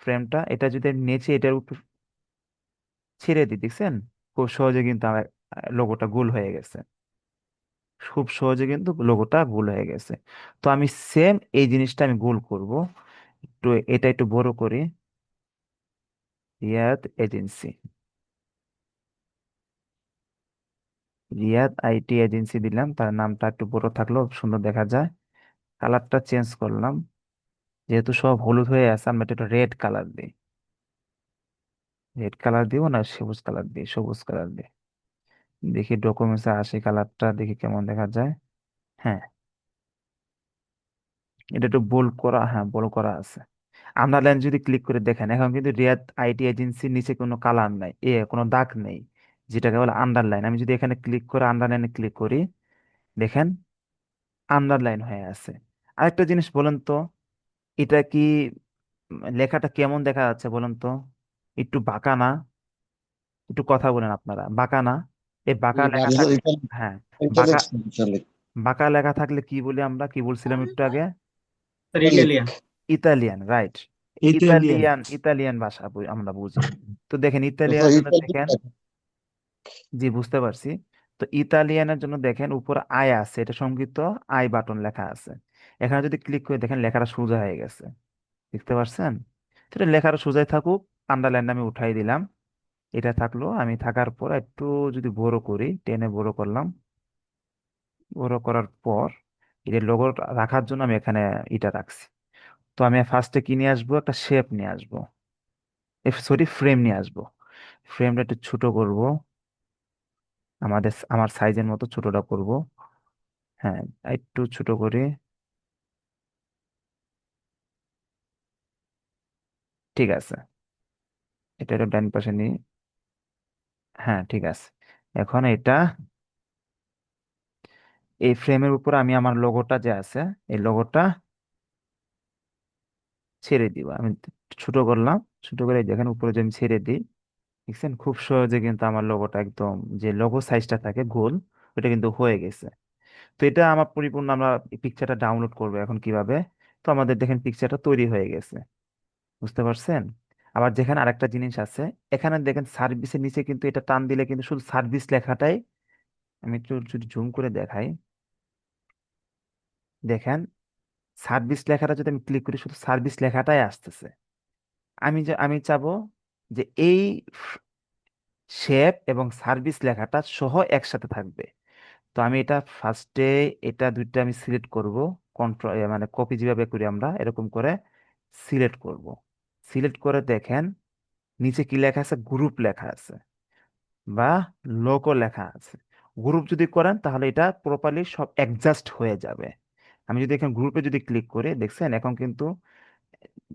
ফ্রেমটা, এটা যদি আমি নেচে এটার উপর ছেড়ে দিই, দেখছেন খুব সহজে কিন্তু আমার লোগোটা গোল হয়ে গেছে। খুব সহজে কিন্তু লোগোটা গোল হয়ে গেছে। তো আমি সেম এই জিনিসটা আমি গোল করব। একটু এটা একটু বড় করি, Riyad agency, Riyad IT agency দিলাম, তার নামটা একটু বড় থাকলেও সুন্দর দেখা যায়। কালারটা চেঞ্জ করলাম, যেহেতু সব হলুদ হয়ে আছে আমরা একটু রেড কালার দিই। রেড কালার দিব না সবুজ কালার দিই, সবুজ কালার দিই। দেখি ডকুমেন্টসে আসে কালারটা, দেখি কেমন দেখা যায়। হ্যাঁ, এটা একটু বোল্ড করা, হ্যাঁ বোল্ড করা আছে। আন্ডারলাইন যদি ক্লিক করে দেখেন, এখন কিন্তু রিয়াদ আইটি এজেন্সির নিচে কোনো কালার নাই, কোনো দাগ নেই, যেটাকে বলে আন্ডারলাইন। আমি যদি এখানে ক্লিক করে আন্ডারলাইনে ক্লিক করি, দেখেন আন্ডারলাইন হয়ে আছে। আরেকটা জিনিস বলেন তো, এটা কি লেখাটা কেমন দেখা যাচ্ছে বলেন তো? একটু বাঁকা না? একটু কথা বলেন আপনারা, বাঁকা না? এই বাঁকা লেখা থাকলে, হ্যাঁ, বাঁকা ইটালিক্স ইটালিক বাঁকা লেখা থাকলে কি বলি আমরা, কি বলছিলাম একটু আগে? Italic Italian. Italian, right. Italian Italian ভাষা আমরা বুঝি। তো দেখেন তো ইতালিয়ানের জন্য ইটালিক দেখেন, জি বুঝতে পারছি। তো ইতালিয়ানের জন্য দেখেন উপর আই আছে, এটা সংক্ষিপ্ত আই বাটন লেখা আছে। এখানে যদি ক্লিক করে দেখেন লেখাটা সোজা হয়ে গেছে, দেখতে পাচ্ছেন? সেটা লেখাটা সোজাই থাকুক, আন্ডারলাইন আমি উঠাই দিলাম। এটা থাকলো, আমি থাকার পর একটু যদি বড় করি, টেনে বড় করলাম। বড় করার পর এটা লোগো রাখার জন্য আমি এখানে এটা রাখছি। তো আমি ফার্স্টে কি নিয়ে আসবো, একটা শেপ নিয়ে আসবো, সরি ফ্রেম নিয়ে আসবো। ফ্রেমটা একটু ছোট করব, আমার সাইজের মতো ছোটটা করব। হ্যাঁ, একটু ছোট করে, ঠিক আছে। এটা একটু ডান পাশে নিই, হ্যাঁ ঠিক আছে। এখন এটা, এই ফ্রেমের উপর আমি আমার লোগোটা যে আছে, এই লোগোটা ছেড়ে দিব। আমি ছোট করলাম, ছোট করে দেখেন উপরে যে আমি ছেড়ে দিই, দেখছেন খুব সহজে কিন্তু আমার লোগোটা একদম, যে লোগো সাইজটা থাকে গোল, ওটা কিন্তু হয়ে গেছে। তো এটা আমার পরিপূর্ণ, আমরা পিকচারটা ডাউনলোড করবো এখন কিভাবে। তো আমাদের দেখেন পিকচারটা তৈরি হয়ে গেছে, বুঝতে পারছেন? আবার যেখানে আরেকটা জিনিস আছে, এখানে দেখেন সার্ভিসের নিচে কিন্তু এটা টান দিলে কিন্তু শুধু সার্ভিস লেখাটাই, আমি একটু যদি জুম করে দেখাই, দেখেন সার্ভিস লেখাটা যদি আমি ক্লিক করি, শুধু সার্ভিস লেখাটাই আসতেছে। আমি চাবো যে এই শেপ এবং সার্ভিস লেখাটা সহ একসাথে থাকবে। তো আমি এটা ফার্স্টে, এটা দুইটা আমি সিলেক্ট করব, কন্ট্রোল মানে কপি যেভাবে করি আমরা এরকম করে সিলেক্ট করব। সিলেক্ট করে দেখেন নিচে কি লেখা আছে, গ্রুপ লেখা আছে বা লোগো লেখা আছে। গ্রুপ যদি করেন তাহলে এটা প্রপারলি সব অ্যাডজাস্ট হয়ে যাবে। আমি যদি এখানে গ্রুপে যদি ক্লিক করি, দেখছেন এখন কিন্তু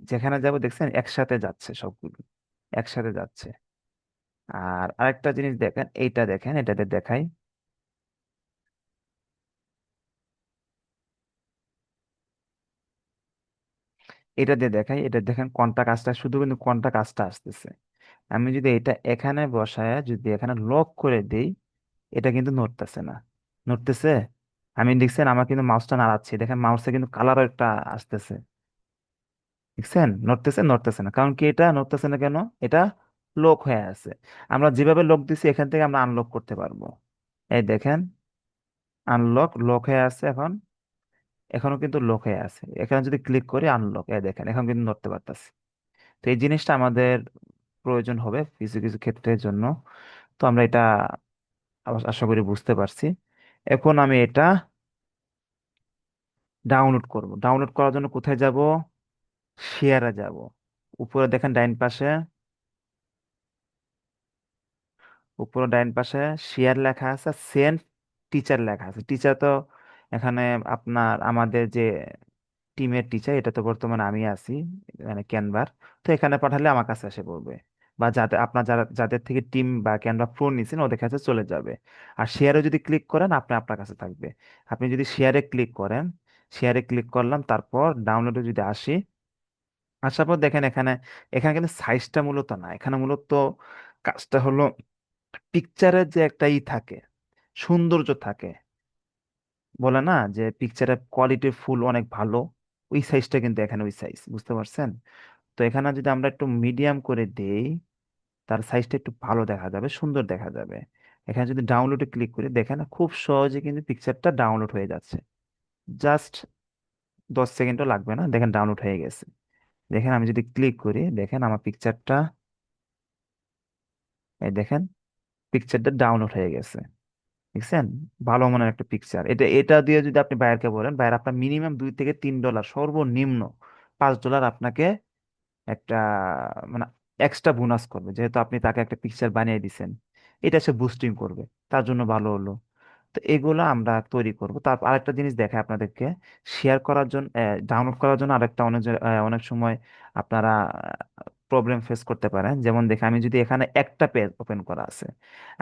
যেখানে যাব দেখছেন একসাথে যাচ্ছে সবগুলো, একসাথে যাচ্ছে। আর আরেকটা জিনিস দেখেন, এইটা দেখেন, এটাতে দেখাই, এটা দিয়ে দেখাই, এটা দেখেন কোনটা কাজটা, শুধু কিন্তু কোনটা কাজটা আসতেছে। আমি যদি এটা এখানে বসায় যদি এখানে লক করে দেই, এটা কিন্তু নড়তেছে না। নড়তেছে? আমি দেখছেন আমার কিন্তু মাউসটা নাড়াচ্ছি, দেখেন মাউসে কিন্তু কালার একটা আসতেছে, দেখছেন নড়তেছে? নড়তেছে না, কারণ কি এটা নড়তেছে না কেন? এটা লক হয়ে আছে। আমরা যেভাবে লক দিছি এখান থেকে আমরা আনলক করতে পারবো। এই দেখেন, আনলক, লক হয়ে আছে এখন। এখনো কিন্তু লক হয়ে আছে, এখানে যদি ক্লিক করি আনলক, এই দেখেন এখন কিন্তু নড়তে পারতাছি। তো এই জিনিসটা আমাদের প্রয়োজন হবে কিছু কিছু ক্ষেত্রের জন্য। তো আমরা এটা আশা করি বুঝতে পারছি। এখন আমি এটা ডাউনলোড করব। ডাউনলোড করার জন্য কোথায় যাব? শেয়ারে যাব। উপরে দেখেন ডাইন পাশে, উপরে ডাইন পাশে শেয়ার লেখা আছে, সেন্ড টিচার লেখা আছে। টিচার তো এখানে আপনার আমাদের যে টিমের টিচার, এটা তো বর্তমানে আমি আছি, মানে ক্যানভার। তো এখানে পাঠালে আমার কাছে এসে পড়বে, বা যাতে আপনার যাদের থেকে টিম বা ক্যানভা প্রো নিছেন ওদের কাছে চলে যাবে। আর শেয়ারে যদি ক্লিক করেন আপনি আপনার কাছে থাকবে। আপনি যদি শেয়ারে ক্লিক করেন, শেয়ারে ক্লিক করলাম, তারপর ডাউনলোডে যদি আসি, আসার পর দেখেন এখানে, এখানে কিন্তু সাইজটা মূলত না, এখানে মূলত কাজটা হলো পিকচারের যে একটা থাকে, সৌন্দর্য থাকে, বলে না যে পিকচারের কোয়ালিটি ফুল অনেক ভালো, ওই সাইজটা কিন্তু এখানে ওই সাইজ, বুঝতে পারছেন? তো এখানে যদি আমরা একটু মিডিয়াম করে দেই, তার সাইজটা একটু ভালো দেখা যাবে, সুন্দর দেখা যাবে। এখানে যদি ডাউনলোডে ক্লিক করি, দেখেন খুব সহজে কিন্তু পিকচারটা ডাউনলোড হয়ে যাচ্ছে। জাস্ট 10 সেকেন্ডও লাগবে না, দেখেন ডাউনলোড হয়ে গেছে। দেখেন আমি যদি ক্লিক করি, দেখেন আমার পিকচারটা, এই দেখেন পিকচারটা ডাউনলোড হয়ে গেছে, দেখছেন? ভালো মানের একটা পিকচার। এটা এটা দিয়ে যদি আপনি বাইরকে বলেন, বাইরে আপনার মিনিমাম $2 থেকে $3, সর্বনিম্ন $5 আপনাকে একটা, মানে এক্সট্রা বোনাস করবে, যেহেতু আপনি তাকে একটা পিকচার বানিয়ে দিছেন। এটা সে বুস্টিং করবে, তার জন্য ভালো হলো। তো এগুলো আমরা তৈরি করব। তারপর আরেকটা জিনিস দেখায় আপনাদেরকে, শেয়ার করার জন্য, ডাউনলোড করার জন্য আরেকটা অনেক সময় আপনারা প্রবলেম ফেস করতে পারেন। যেমন দেখে, আমি যদি এখানে একটা পেজ ওপেন করা আছে,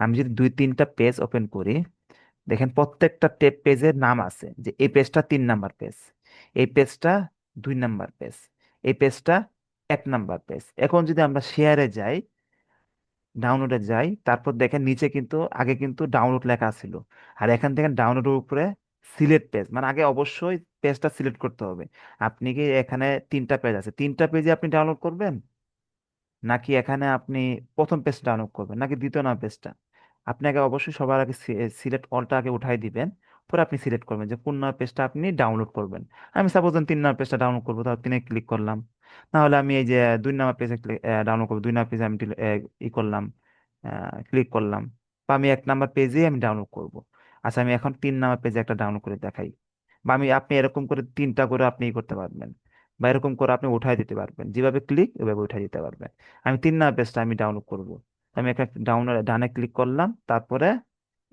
আমি যদি 2-3টা পেজ ওপেন করি, দেখেন প্রত্যেকটা পেজের নাম আছে, যে এই পেজটা 3 নাম্বার পেজ, এই পেজটা 2 নাম্বার পেজ, এই পেজটা 1 নাম্বার পেজ। এখন যদি আমরা শেয়ারে যাই, ডাউনলোডে যাই, তারপর দেখেন নিচে কিন্তু আগে কিন্তু ডাউনলোড লেখা ছিল, আর এখান থেকে ডাউনলোডের উপরে সিলেক্ট পেজ, মানে আগে অবশ্যই পেজটা সিলেক্ট করতে হবে। আপনি কি এখানে 3টা পেজ আছে, 3টা পেজে আপনি ডাউনলোড করবেন, নাকি এখানে আপনি প্রথম পেজটা ডাউনলোড করবেন, নাকি দ্বিতীয় নাম্বার পেজটা? আপনাকে অবশ্যই সবার আগে সিলেক্ট অলটা আগে উঠাই দিবেন, পরে আপনি সিলেক্ট করবেন যে কোন নাম্বার পেজটা আপনি ডাউনলোড করবেন। আমি সাপোজ 3 নাম্বার পেজটা ডাউনলোড করবো, তাহলে 3-এ ক্লিক করলাম। না হলে আমি এই যে 2 নাম্বার পেজে ডাউনলোড করবো, 2 নাম্বার পেজে আমি ই করলাম, ক্লিক করলাম, বা আমি 1 নাম্বার পেজে আমি ডাউনলোড করব। আচ্ছা, আমি এখন 3 নাম্বার পেজে একটা ডাউনলোড করে দেখাই। বা আপনি এরকম করে 3টা করে আপনি ই করতে পারবেন, বা এরকম করে আপনি উঠাই দিতে পারবেন, যেভাবে ক্লিক ওইভাবে উঠাই দিতে পারবেন। আমি 3 নাম্বার পেজটা আমি ডাউনলোড করব। আমি একটা ডাউনলোড ডানে ক্লিক করলাম, তারপরে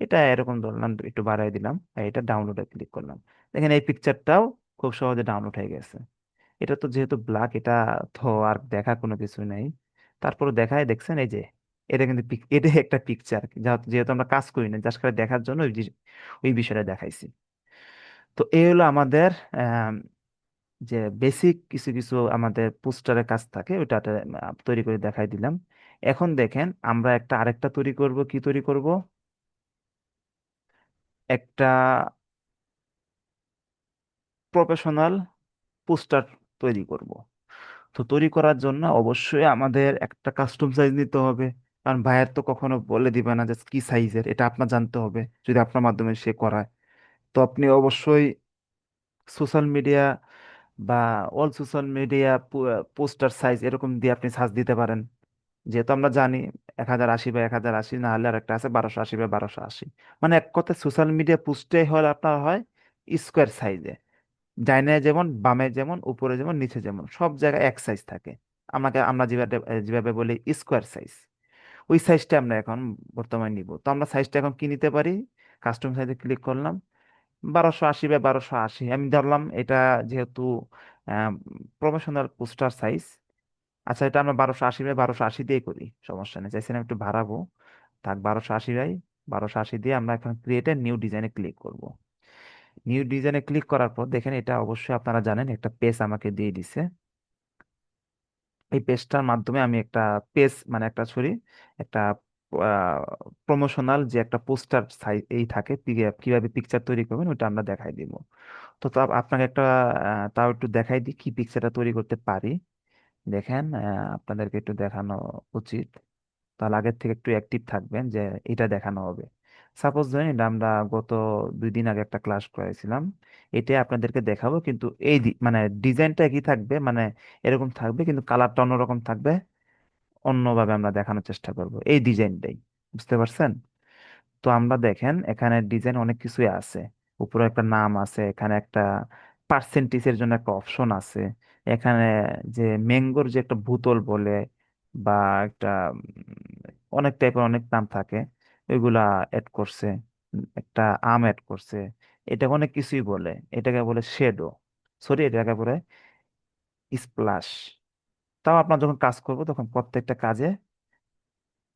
এটা এরকম ধরলাম, একটু বাড়াই দিলাম, আর এটা ডাউনলোডে ক্লিক করলাম। দেখেন এই পিকচারটাও খুব সহজে ডাউনলোড হয়ে গেছে। এটা তো যেহেতু ব্ল্যাক, এটা তো আর দেখার কোনো কিছু নেই। তারপরে দেখায়, দেখছেন এই যে, এটা কিন্তু এটা একটা পিকচার, যেহেতু আমরা কাজ করি না, জাস্ট খালি দেখার জন্য ওই বিষয়টা দেখাইছি। তো এই হলো আমাদের যে বেসিক কিছু কিছু আমাদের পোস্টারের কাজ থাকে, ওইটাতে তৈরি করে দেখাই দিলাম। এখন দেখেন আমরা আরেকটা তৈরি করব। কি তৈরি করব? একটা প্রফেশনাল পোস্টার তৈরি করব। তো তৈরি করার জন্য অবশ্যই আমাদের একটা কাস্টম সাইজ নিতে হবে, কারণ ভাইয়ের তো কখনো বলে দিবে না যে কি সাইজের, এটা আপনার জানতে হবে যদি আপনার মাধ্যমে সে করায়। তো আপনি অবশ্যই সোশ্যাল মিডিয়া বা all social media poster size এরকম দিয়ে আপনি সার্চ দিতে পারেন। যেহেতু আমরা জানি 1080 বাই 1080, না হলে আর একটা আছে 1280 বাই 1280। মানে এক কথায় সোশ্যাল মিডিয়া পোস্টে হলে আপনার হয় স্কোয়ার সাইজে, ডাইনে যেমন, বামে যেমন, উপরে যেমন, নিচে যেমন, সব জায়গায় এক সাইজ থাকে। আমরা যেভাবে যেভাবে বলি স্কোয়ার সাইজ, ওই সাইজটা আমরা এখন বর্তমানে নিব। তো আমরা সাইজটা এখন কি নিতে পারি? কাস্টম সাইজে ক্লিক করলাম, 1280 বাই 1280 আমি ধরলাম। এটা যেহেতু প্রফেশনাল পোস্টার সাইজ, আচ্ছা এটা আমরা 1280 বাই 1280 দিয়ে করি, সমস্যা নেই। চাইছিলাম একটু বাড়াবো, থাক 1280 বাই 1280 দিয়ে আমরা এখন ক্রিয়েট নিউ ডিজাইনে ক্লিক করব। নিউ ডিজাইনে ক্লিক করার পর দেখেন, এটা অবশ্যই আপনারা জানেন একটা পেজ আমাকে দিয়ে দিছে। এই পেজটার মাধ্যমে আমি একটা পেজ, মানে একটা সরি, একটা প্রমোশনাল যে একটা পোস্টার সাইজ এই থাকে, কিভাবে পিকচার তৈরি করবেন ওটা আমরা দেখাই দিব। তো আপনাকে একটা তাও একটু দেখাই দিই কি পিকচারটা তৈরি করতে পারি। দেখেন, আপনাদেরকে একটু দেখানো উচিত। তাহলে আগের থেকে একটু অ্যাক্টিভ থাকবেন যে এটা দেখানো হবে। সাপোজ ধরেন এটা আমরা গত 2 দিন আগে একটা ক্লাস করেছিলাম, এটাই আপনাদেরকে দেখাবো, কিন্তু মানে ডিজাইনটা একই থাকবে, মানে এরকম থাকবে, কিন্তু কালারটা অন্যরকম থাকবে। অন্যভাবে আমরা দেখানোর চেষ্টা করব এই ডিজাইনটাই, বুঝতে পারছেন? তো আমরা দেখেন এখানে ডিজাইন অনেক কিছুই আছে। উপরে একটা নাম আছে, এখানে একটা পার্সেন্টেজের জন্য একটা অপশন আছে। এখানে যে ম্যাঙ্গোর যে একটা বোতল বলে, বা একটা অনেক টাইপের অনেক নাম থাকে, ওইগুলা অ্যাড করছে। একটা আম অ্যাড করছে। এটা অনেক কিছুই বলে, এটাকে বলে শেডো। সরি, এটাকে বলে স্প্লাশ। তাও আপনার যখন কাজ করবো তখন প্রত্যেকটা কাজে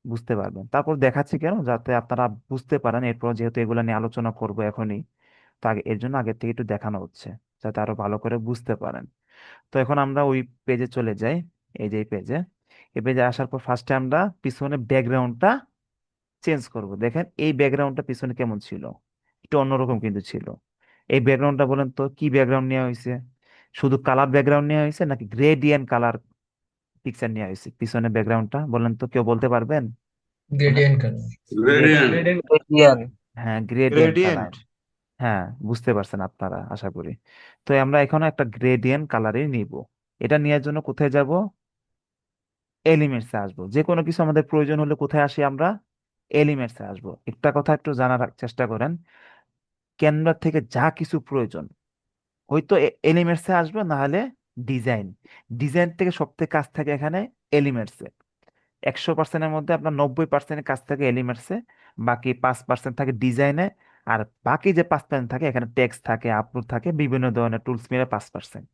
বুঝতে পারবেন। তারপর দেখাচ্ছি কেন, যাতে আপনারা বুঝতে পারেন, এরপর যেহেতু এগুলো নিয়ে আলোচনা করবো এখনই, তো আগে এর জন্য আগে থেকে একটু দেখানো হচ্ছে, যাতে আরো ভালো করে বুঝতে পারেন। তো এখন আমরা ওই পেজে চলে যাই, এই যে পেজে। এই পেজে আসার পর ফার্স্টে আমরা পিছনে ব্যাকগ্রাউন্ডটা চেঞ্জ করব। দেখেন এই ব্যাকগ্রাউন্ডটা পিছনে কেমন ছিল, একটু অন্যরকম কিন্তু ছিল। এই ব্যাকগ্রাউন্ডটা বলেন তো কি ব্যাকগ্রাউন্ড নেওয়া হয়েছে? শুধু কালার ব্যাকগ্রাউন্ড নেওয়া হয়েছে নাকি গ্রেডিয়েন্ট কালার পিকচার নেওয়া হয়েছে? পিছনে ব্যাকগ্রাউন্ডটা বলেন তো, কেউ বলতে পারবেন? মানে gradient colour. Gradient, gradient. Radian. হ্যাঁ গ্রেডিয়েন্ট কালার। ग्रेडियंट। হ্যাঁ, বুঝতে পারছেন আপনারা আশা করি। তো আমরা এখন একটা গ্রেডিয়েন্ট কালারই নিব। এটা নেওয়ার জন্য কোথায় যাব? এলিমেন্টসে আসবো। যে কোনো কিছু আমাদের প্রয়োজন হলে কোথায় আসি আমরা? এলিমেন্টসে আসবো। একটা কথা একটু জানার চেষ্টা করেন, ক্যানভা থেকে যা কিছু প্রয়োজন হয়তো এলিমেন্টসে আসবে, না হলে ডিজাইন। ডিজাইন থেকে সব থেকে কাজ থাকে এখানে এলিমেন্টসে। 100%-এর মধ্যে আপনার 90% কাজ থাকে এলিমেন্টসে, বাকি 5% থাকে ডিজাইনে। আর বাকি যে 5% থাকে এখানে টেক্সট থাকে, আপলোড থাকে, বিভিন্ন ধরনের টুলস মিলে 5%।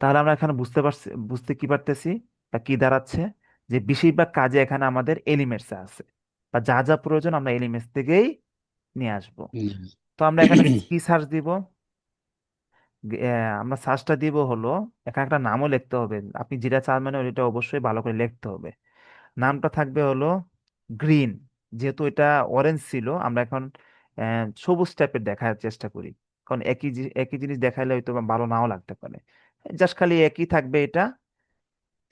তাহলে আমরা এখানে বুঝতে পারছি, বুঝতে কি পারতেছি বা কি দাঁড়াচ্ছে, যে বেশিরভাগ কাজে এখানে আমাদের এলিমেন্টসে আছে, বা যা যা প্রয়োজন আমরা এলিমেন্টস থেকেই নিয়ে আসবো। হুম। তো আমরা এখানে কি সার্চ দিব? আমরা সার্চটা দিব হলো, এখানে একটা নামও লিখতে হবে। আপনি যেটা চান মানে ওইটা অবশ্যই ভালো করে লিখতে হবে। নামটা থাকবে হলো গ্রিন। যেহেতু এটা অরেঞ্জ ছিল, আমরা এখন সবুজ টাইপের দেখার চেষ্টা করি, কারণ একই জিনিস দেখাইলে হয়তো বা ভালো নাও লাগতে পারে। জাস্ট খালি একই থাকবে এটা,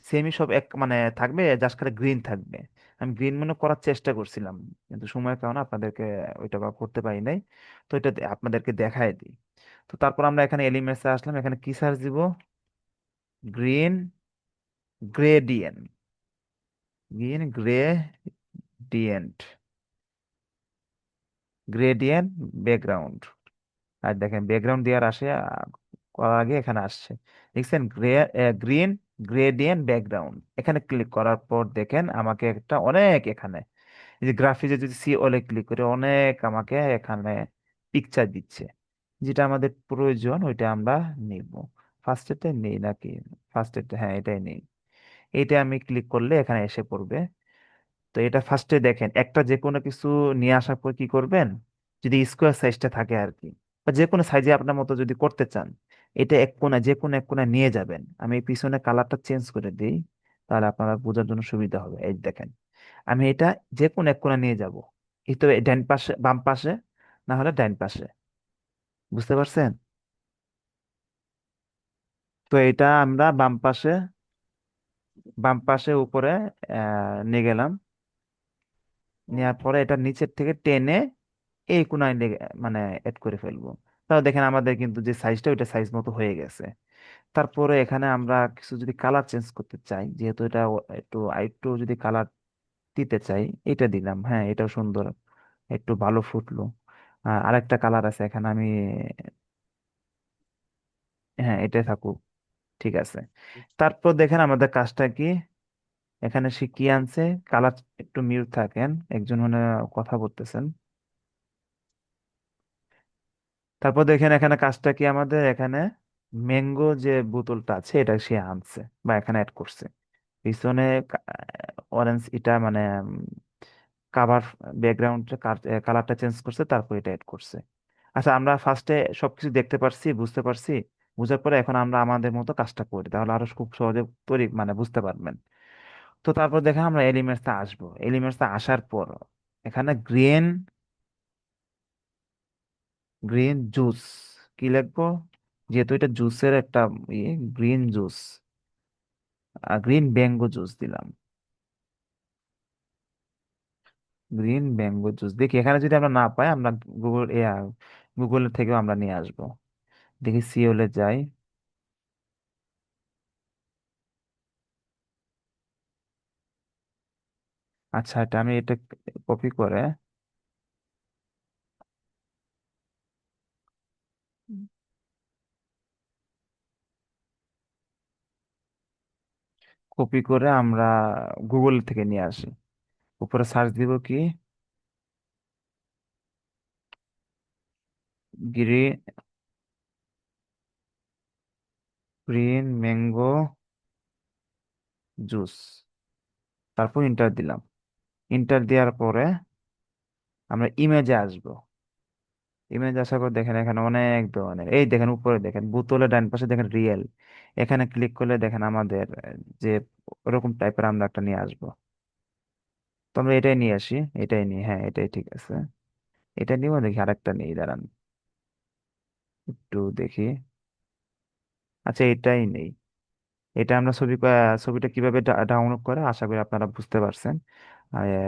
সেমই সব এক মানে থাকবে, জাস্ট খালি গ্রিন থাকবে। আমি গ্রিন মনে করার চেষ্টা করছিলাম, কিন্তু সময়ের কারণে আপনাদেরকে ওইটা বা করতে পারি নাই। তো এটা আপনাদেরকে দেখাই দিই। তো তারপর আমরা এখানে এলিমেন্টসে আসলাম, এখানে কি সার্চ দিব? Green gradient. Green gradient, gradient background. আর দেখেন ব্যাকগ্রাউন্ড দেওয়ার আসে করার আগে এখানে আসছে, দেখছেন গ্রিন গ্রেডিয়েন্ট ব্যাকগ্রাউন্ড। এখানে ক্লিক করার পর দেখেন আমাকে একটা অনেক এখানে, এই যে গ্রাফিক্সে যদি সি অলে ক্লিক করে অনেক আমাকে এখানে পিকচার দিচ্ছে। যেটা আমাদের প্রয়োজন ওইটা আমরা নিব। ফার্স্ট এতে নেই নাকি? ফার্স্ট এতে, হ্যাঁ এটাই নেই। এইটা আমি ক্লিক করলে এখানে এসে পড়বে। তো এটা ফার্স্টে দেখেন, একটা যে কোনো কিছু নিয়ে আসার পর কি করবেন, যদি স্কোয়ার সাইজটা থাকে আর কি, বা যে কোনো সাইজে আপনার মতো যদি করতে চান, এটা এক কোণা, যে কোনো এক কোণায় নিয়ে যাবেন। আমি এই পিছনে কালারটা চেঞ্জ করে দিই, তাহলে আপনারা বোঝার জন্য সুবিধা হবে। এই দেখেন, আমি এটা যে কোনো এক কোণা নিয়ে যাব। এই তো ডান পাশে, বাম পাশে, না হলে ডান পাশে। বুঝতে পারছেন? তো এটা আমরা বাম পাশে উপরে নিয়ে গেলাম। নেওয়ার পরে এটা নিচের থেকে টেনে এই কোনায় মানে এড করে ফেলবো। তাহলে দেখেন আমাদের কিন্তু যে সাইজটা ওইটা সাইজ মতো হয়ে গেছে। তারপরে এখানে আমরা কিছু যদি কালার চেঞ্জ করতে চাই, যেহেতু এটা একটু আরেকটু যদি কালার দিতে চাই, এটা দিলাম, হ্যাঁ এটাও সুন্দর, একটু ভালো ফুটলো। আরেকটা কালার আছে এখানে, আমি হ্যাঁ এটাই থাকুক, ঠিক আছে। তারপর দেখেন আমাদের কাজটা কি, এখানে সে কি আনছে, কালার একটু মিউট থাকেন, একজন মানে কথা বলতেছেন। তারপর দেখেন এখানে কাজটা কি আমাদের, এখানে ম্যাঙ্গো যে বোতলটা আছে এটা সে আনছে বা এখানে অ্যাড করছে। পিছনে অরেঞ্জ এটা মানে কাভার ব্যাকগ্রাউন্ড কালারটা চেঞ্জ করছে, তারপর এটা অ্যাড করছে। আচ্ছা, আমরা ফার্স্টে সবকিছু দেখতে পারছি, বুঝতে পারছি। বুঝার পরে এখন আমরা আমাদের মতো কাজটা করি, তাহলে আরো খুব সহজে তৈরি মানে বুঝতে পারবেন। তো তারপর দেখেন আমরা এলিমেন্টসটা আসবো। এলিমেন্টসটা আসার পর এখানে গ্রিন গ্রিন জুস কি লিখবো? যেহেতু এটা জুসের একটা ইয়ে, green juice, green mango juice দিলাম। গ্রিন ম্যাঙ্গো জুস দেখি এখানে যদি আমরা না পাই, আমরা গুগলের থেকেও আমরা নিয়ে আসবো। দেখি সিওলে যাই। আচ্ছা, এটা আমি এটা কপি করে, আমরা গুগল থেকে নিয়ে আসি। উপরে সার্চ দিব কি, গ্রিন গ্রিন ম্যাঙ্গো জুস, তারপর ইন্টার দিলাম। ইন্টার দেওয়ার পরে আমরা ইমেজে আসবো। ইমেজ আসার পর দেখেন এখানে অনেক ধরনের, এই দেখেন উপরে দেখেন বোতলের ডান পাশে দেখেন রিয়েল, এখানে ক্লিক করলে দেখেন আমাদের যে ওরকম টাইপের আমরা একটা নিয়ে আসবো। তো আমরা এটাই নিয়ে আসি, এটাই নিই, হ্যাঁ এটাই ঠিক আছে। এটা নিয়েও দেখি আরেকটা নেই, দাঁড়ান একটু দেখি। আচ্ছা এটাই নেই। এটা আমরা ছবিটা কিভাবে ডাউনলোড করে আশা করি আপনারা বুঝতে পারছেন।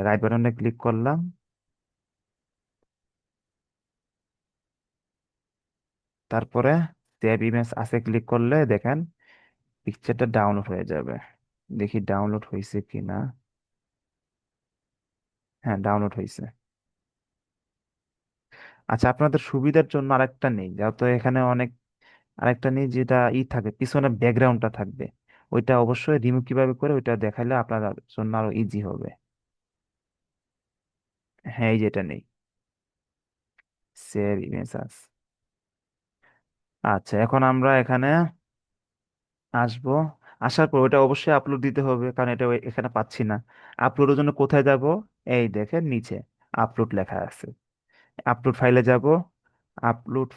রাইট বাটনে ক্লিক করলাম, তারপরে সেভ ইমেজ আছে ক্লিক করলে দেখেন পিকচারটা ডাউনলোড হয়ে যাবে। দেখি ডাউনলোড হয়েছে কিনা। হ্যাঁ ডাউনলোড হয়েছে। আচ্ছা আপনাদের সুবিধার জন্য আরেকটা নেই, যেহেতু এখানে অনেক, আরেকটা নেই যেটা থাকে পিছনে ব্যাকগ্রাউন্ডটা থাকবে, ওইটা অবশ্যই রিমুভ কিভাবে করে ওইটা দেখাইলে আপনার জন্য আরো ইজি হবে। হ্যাঁ এই যেটা নেই, সেভ ইমেজ আস। আচ্ছা এখন আমরা এখানে আসবো। আসার পর ওটা অবশ্যই আপলোড দিতে হবে, কারণ এটা এখানে পাচ্ছি না। আপলোডের জন্য কোথায় যাব? এই দেখেন নিচে আপলোড লেখা আছে, আপলোড ফাইলে যাব। আপলোড,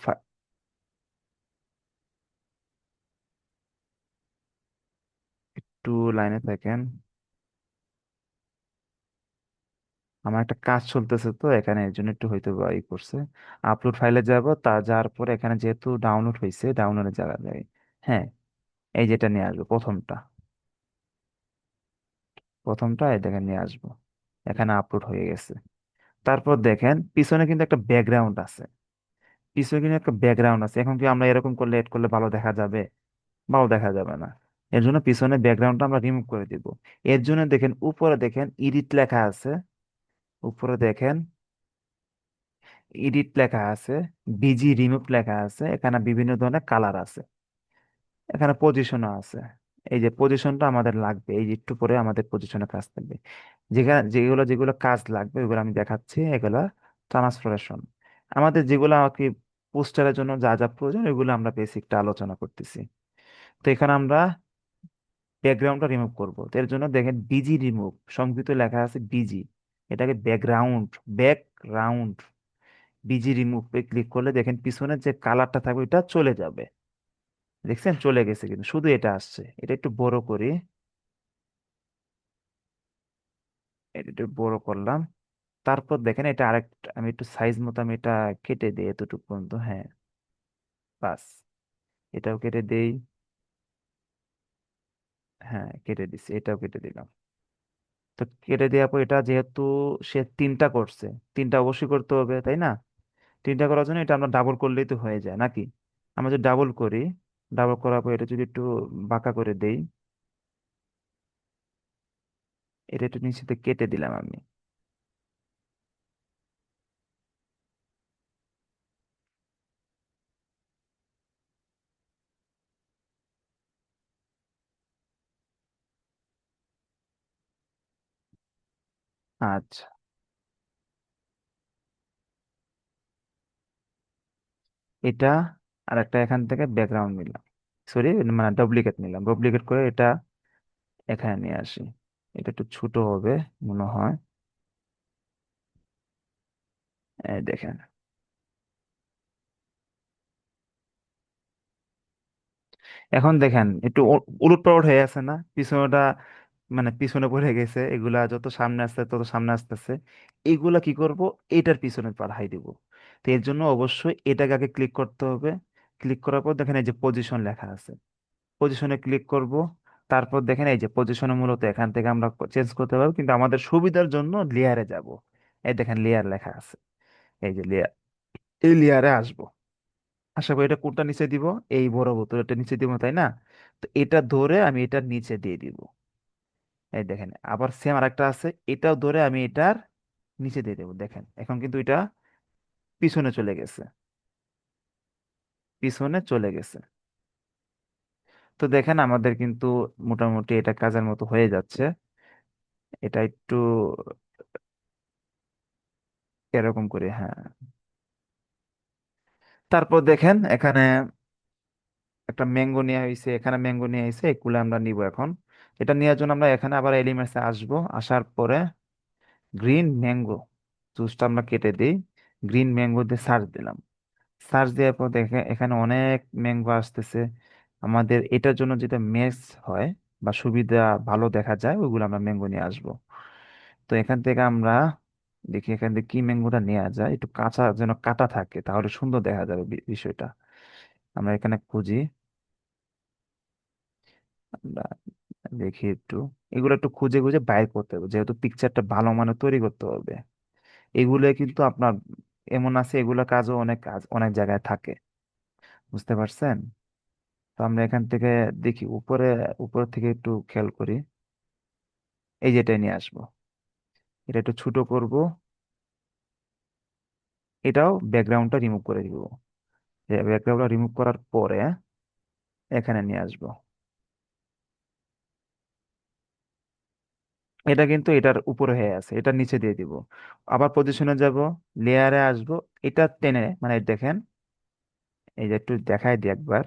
টু লাইনে থাকেন, আমার একটা কাজ চলতেছে তো এখানে, এর জন্য একটু হয়তো বা ই করছে। আপলোড ফাইলে যাব, তা যাওয়ার পরে এখানে যেহেতু ডাউনলোড হয়েছে ডাউনলোডে যাওয়া যায়। হ্যাঁ এই যেটা নিয়ে আসবো প্রথমটা, প্রথমটা এই দেখেন নিয়ে আসবো। এখানে আপলোড হয়ে গেছে। তারপর দেখেন পিছনে কিন্তু একটা ব্যাকগ্রাউন্ড আছে, পিছনে কিন্তু একটা ব্যাকগ্রাউন্ড আছে। এখন কি আমরা এরকম করলে এড করলে ভালো দেখা যাবে? ভালো দেখা যাবে না। এর জন্য পিছনে ব্যাকগ্রাউন্ডটা আমরা রিমুভ করে দিব। এর জন্য দেখেন উপরে দেখেন এডিট লেখা আছে, উপরে দেখেন এডিট লেখা আছে, বিজি রিমুভ লেখা আছে, এখানে বিভিন্ন ধরনের কালার আছে, এখানে পজিশনও আছে। এই যে পজিশনটা আমাদের লাগবে, এই যে একটু পরে আমাদের পজিশনের কাজ থাকবে। যেখানে যেগুলো যেগুলো কাজ লাগবে ওগুলো আমি দেখাচ্ছি, এগুলা ট্রান্সফরমেশন। আমাদের যেগুলো আর কি পোস্টারের জন্য যা যা প্রয়োজন এগুলো আমরা বেসিকটা আলোচনা করতেছি। তো এখানে আমরা ব্যাকগ্রাউন্ডটা রিমুভ করব, তো এর জন্য দেখেন বিজি রিমুভ সংক্ষিপ্ত লেখা আছে বিজি, এটাকে ব্যাকগ্রাউন্ড, ব্যাকগ্রাউন্ড বিজি রিমুভ এ ক্লিক করলে দেখেন পিছনের যে কালারটা থাকবে এটা চলে যাবে। দেখছেন চলে গেছে, কিন্তু শুধু এটা আসছে। এটা একটু বড় করি, এটা একটু বড় করলাম। তারপর দেখেন এটা আরেকটা আমি একটু সাইজ মতো আমি এটা কেটে দিই এতটুকু পর্যন্ত, হ্যাঁ বাস, এটাও কেটে দেই। হ্যাঁ কেটে দিচ্ছি, এটাও কেটে দিলাম। তো কেটে দেওয়ার পর এটা যেহেতু সে তিনটা করছে, তিনটা অবশ্যই করতে হবে তাই না? তিনটা করার জন্য এটা আমরা ডাবল করলেই তো হয়ে যায় নাকি? আমরা যদি ডাবল করি, ডাবল করার পর এটা যদি একটু বাঁকা করে দেই, এটা একটু নিচে থেকে কেটে দিলাম আমি। আচ্ছা এটা, আর একটা এখান থেকে ব্যাকগ্রাউন্ড নিলাম, সরি মানে ডুপ্লিকেট নিলাম, ডুপ্লিকেট করে এটা এখানে নিয়ে আসি। এটা একটু ছোট হবে মনে হয়, এই দেখেন। এখন দেখেন একটু উলট পালট হয়ে আছে না পিছনেটা, মানে পিছনে পড়ে গেছে, এগুলা যত সামনে আসতে তত সামনে আসতেছে। এগুলা কি করব, এটার পিছনে পাঠাই দিব। তো এর জন্য অবশ্যই এটাকে আগে ক্লিক করতে হবে। ক্লিক করার পর দেখেন এই যে পজিশন লেখা আছে, পজিশনে ক্লিক করব। তারপর দেখেন এই যে পজিশনে মূলত এখান থেকে আমরা চেঞ্জ করতে পারবো, কিন্তু আমাদের সুবিধার জন্য লেয়ারে যাব। এই দেখেন লেয়ার লেখা আছে, এই যে লেয়ার, এই লেয়ারে আসবো। আশা করি এটা কোনটা নিচে দিব, এই বড় বোতলটা নিচে দিব তাই না? তো এটা ধরে আমি এটার নিচে দিয়ে দিব। এই দেখেন আবার সেম আরেকটা আছে, এটাও ধরে আমি এটার নিচে দিয়ে দেবো। দেখেন এখন কিন্তু এটা পিছনে চলে গেছে, পিছনে চলে গেছে। তো দেখেন আমাদের কিন্তু মোটামুটি এটা কাজের মতো হয়ে যাচ্ছে। এটা একটু এরকম করে, হ্যাঁ। তারপর দেখেন এখানে একটা ম্যাঙ্গো নেওয়া হয়েছে, এখানে ম্যাঙ্গো নিয়ে হয়েছে, এগুলো আমরা নিব এখন। এটা নেওয়ার জন্য আমরা এখানে আবার এলিমেন্টসে আসবো, আসার পরে গ্রিন ম্যাঙ্গো জুসটা আমরা কেটে দিই, গ্রিন ম্যাঙ্গো দিয়ে সার্চ দিলাম। সার্চ দেওয়ার পর দেখে এখানে অনেক ম্যাঙ্গো আসতেছে। আমাদের এটার জন্য যেটা ম্যাচ হয় বা সুবিধা ভালো দেখা যায় ওইগুলো আমরা ম্যাঙ্গো নিয়ে আসবো। তো এখান থেকে আমরা দেখি এখান থেকে কি ম্যাঙ্গোটা নেওয়া যায়, একটু কাঁচা যেন কাটা থাকে, তাহলে সুন্দর দেখা যাবে বিষয়টা। আমরা এখানে খুঁজি, আমরা দেখি একটু, এগুলো একটু খুঁজে খুঁজে বাইর করতে হবে, যেহেতু পিকচারটা ভালো মানে তৈরি করতে হবে। এগুলো কিন্তু আপনার এমন আছে, এগুলো কাজও অনেক কাজ অনেক জায়গায় থাকে, বুঝতে পারছেন? তো আমরা এখান থেকে দেখি উপরে, উপর থেকে একটু খেয়াল করি, এই যেটা নিয়ে আসবো, এটা একটু ছোট করব, এটাও ব্যাকগ্রাউন্ডটা রিমুভ করে দিব। ব্যাকগ্রাউন্ডটা রিমুভ করার পরে এখানে নিয়ে আসবো, এটা কিন্তু এটার উপরে হয়ে আছে, এটা নিচে দিয়ে দিব। আবার পজিশনে যাব, লেয়ারে আসবো, এটা টেনে মানে দেখেন, এই যে একটু দেখাই দিই একবার,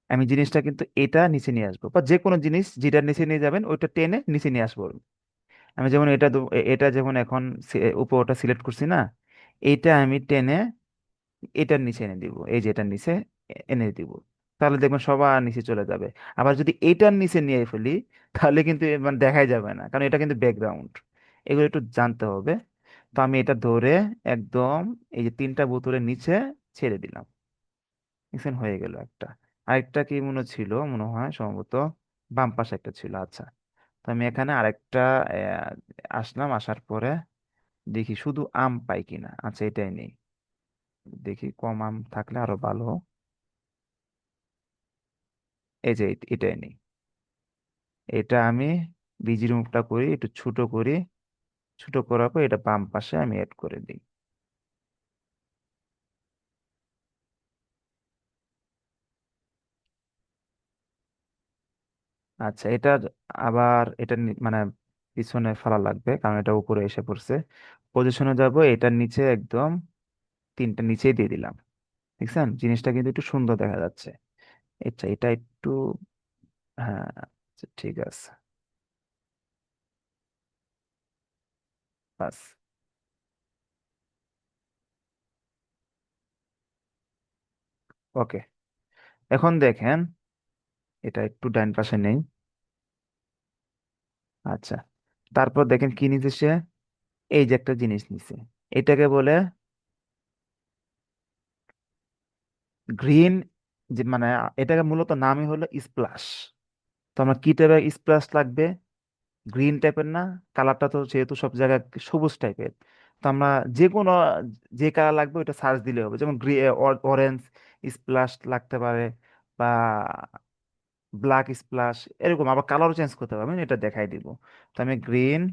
আমি জিনিসটা কিন্তু এটা নিচে নিয়ে আসবো, বা যে কোনো জিনিস যেটা নিচে নিয়ে যাবেন ওইটা টেনে নিচে নিয়ে আসবো। আমি যেমন এটা যেমন এখন উপরটা সিলেক্ট করছি না, এইটা আমি টেনে এটার নিচে এনে দিব, এই যে এটার নিচে এনে দিব, তাহলে দেখবেন সবার নিচে চলে যাবে। আবার যদি এইটার নিচে নিয়ে ফেলি তাহলে কিন্তু মানে দেখাই যাবে না, কারণ এটা কিন্তু ব্যাকগ্রাউন্ড, এগুলো একটু জানতে হবে। তো আমি এটা ধরে একদম এই যে তিনটা বোতলের নিচে ছেড়ে দিলাম, দেখছেন হয়ে গেল একটা। আরেকটা কি মনে ছিল, মনে হয় সম্ভবত বাম পাশে একটা ছিল, আচ্ছা। তো আমি এখানে আরেকটা আসলাম, আসার পরে দেখি শুধু আম পাই কিনা, আচ্ছা এটাই নেই, দেখি কম আম থাকলে আরো ভালো। এই যে এটাই নেই, এটা আমি বিজি রুমটা করি, একটু ছোট করি, ছোট করার পর এটা বাম পাশে আমি অ্যাড করে দিই। আচ্ছা এটা আবার এটা মানে পিছনে ফেলা লাগবে, কারণ এটা উপরে এসে পড়ছে। পজিশনে যাব, এটার নিচে একদম তিনটা নিচেই দিয়ে দিলাম, দেখছেন জিনিসটা কিন্তু একটু সুন্দর দেখা যাচ্ছে। আচ্ছা এটা একটু, হ্যাঁ আচ্ছা, ঠিক আছে, বাস। ওকে, এখন দেখেন এটা একটু ডান পাশে নেই। আচ্ছা, তারপর দেখেন কি নিচে সে, এই যে একটা জিনিস নিছে, এটাকে বলে গ্রিন, যে মানে এটাকে মূলত নামই হলো স্প্লাশ। তো আমার কি টাইপের স্প্লাশ লাগবে, গ্রিন টাইপের না, কালারটা তো যেহেতু সব জায়গায় সবুজ টাইপের, তো আমরা যে কোনো যে কালার লাগবে ওটা সার্চ দিলে হবে, যেমন অরেঞ্জ স্প্লাশ লাগতে পারে, বা ব্ল্যাক স্প্লাশ, এরকম আবার কালারও চেঞ্জ করতে পারবেন, এটা দেখাই দিব। তো আমি গ্রিন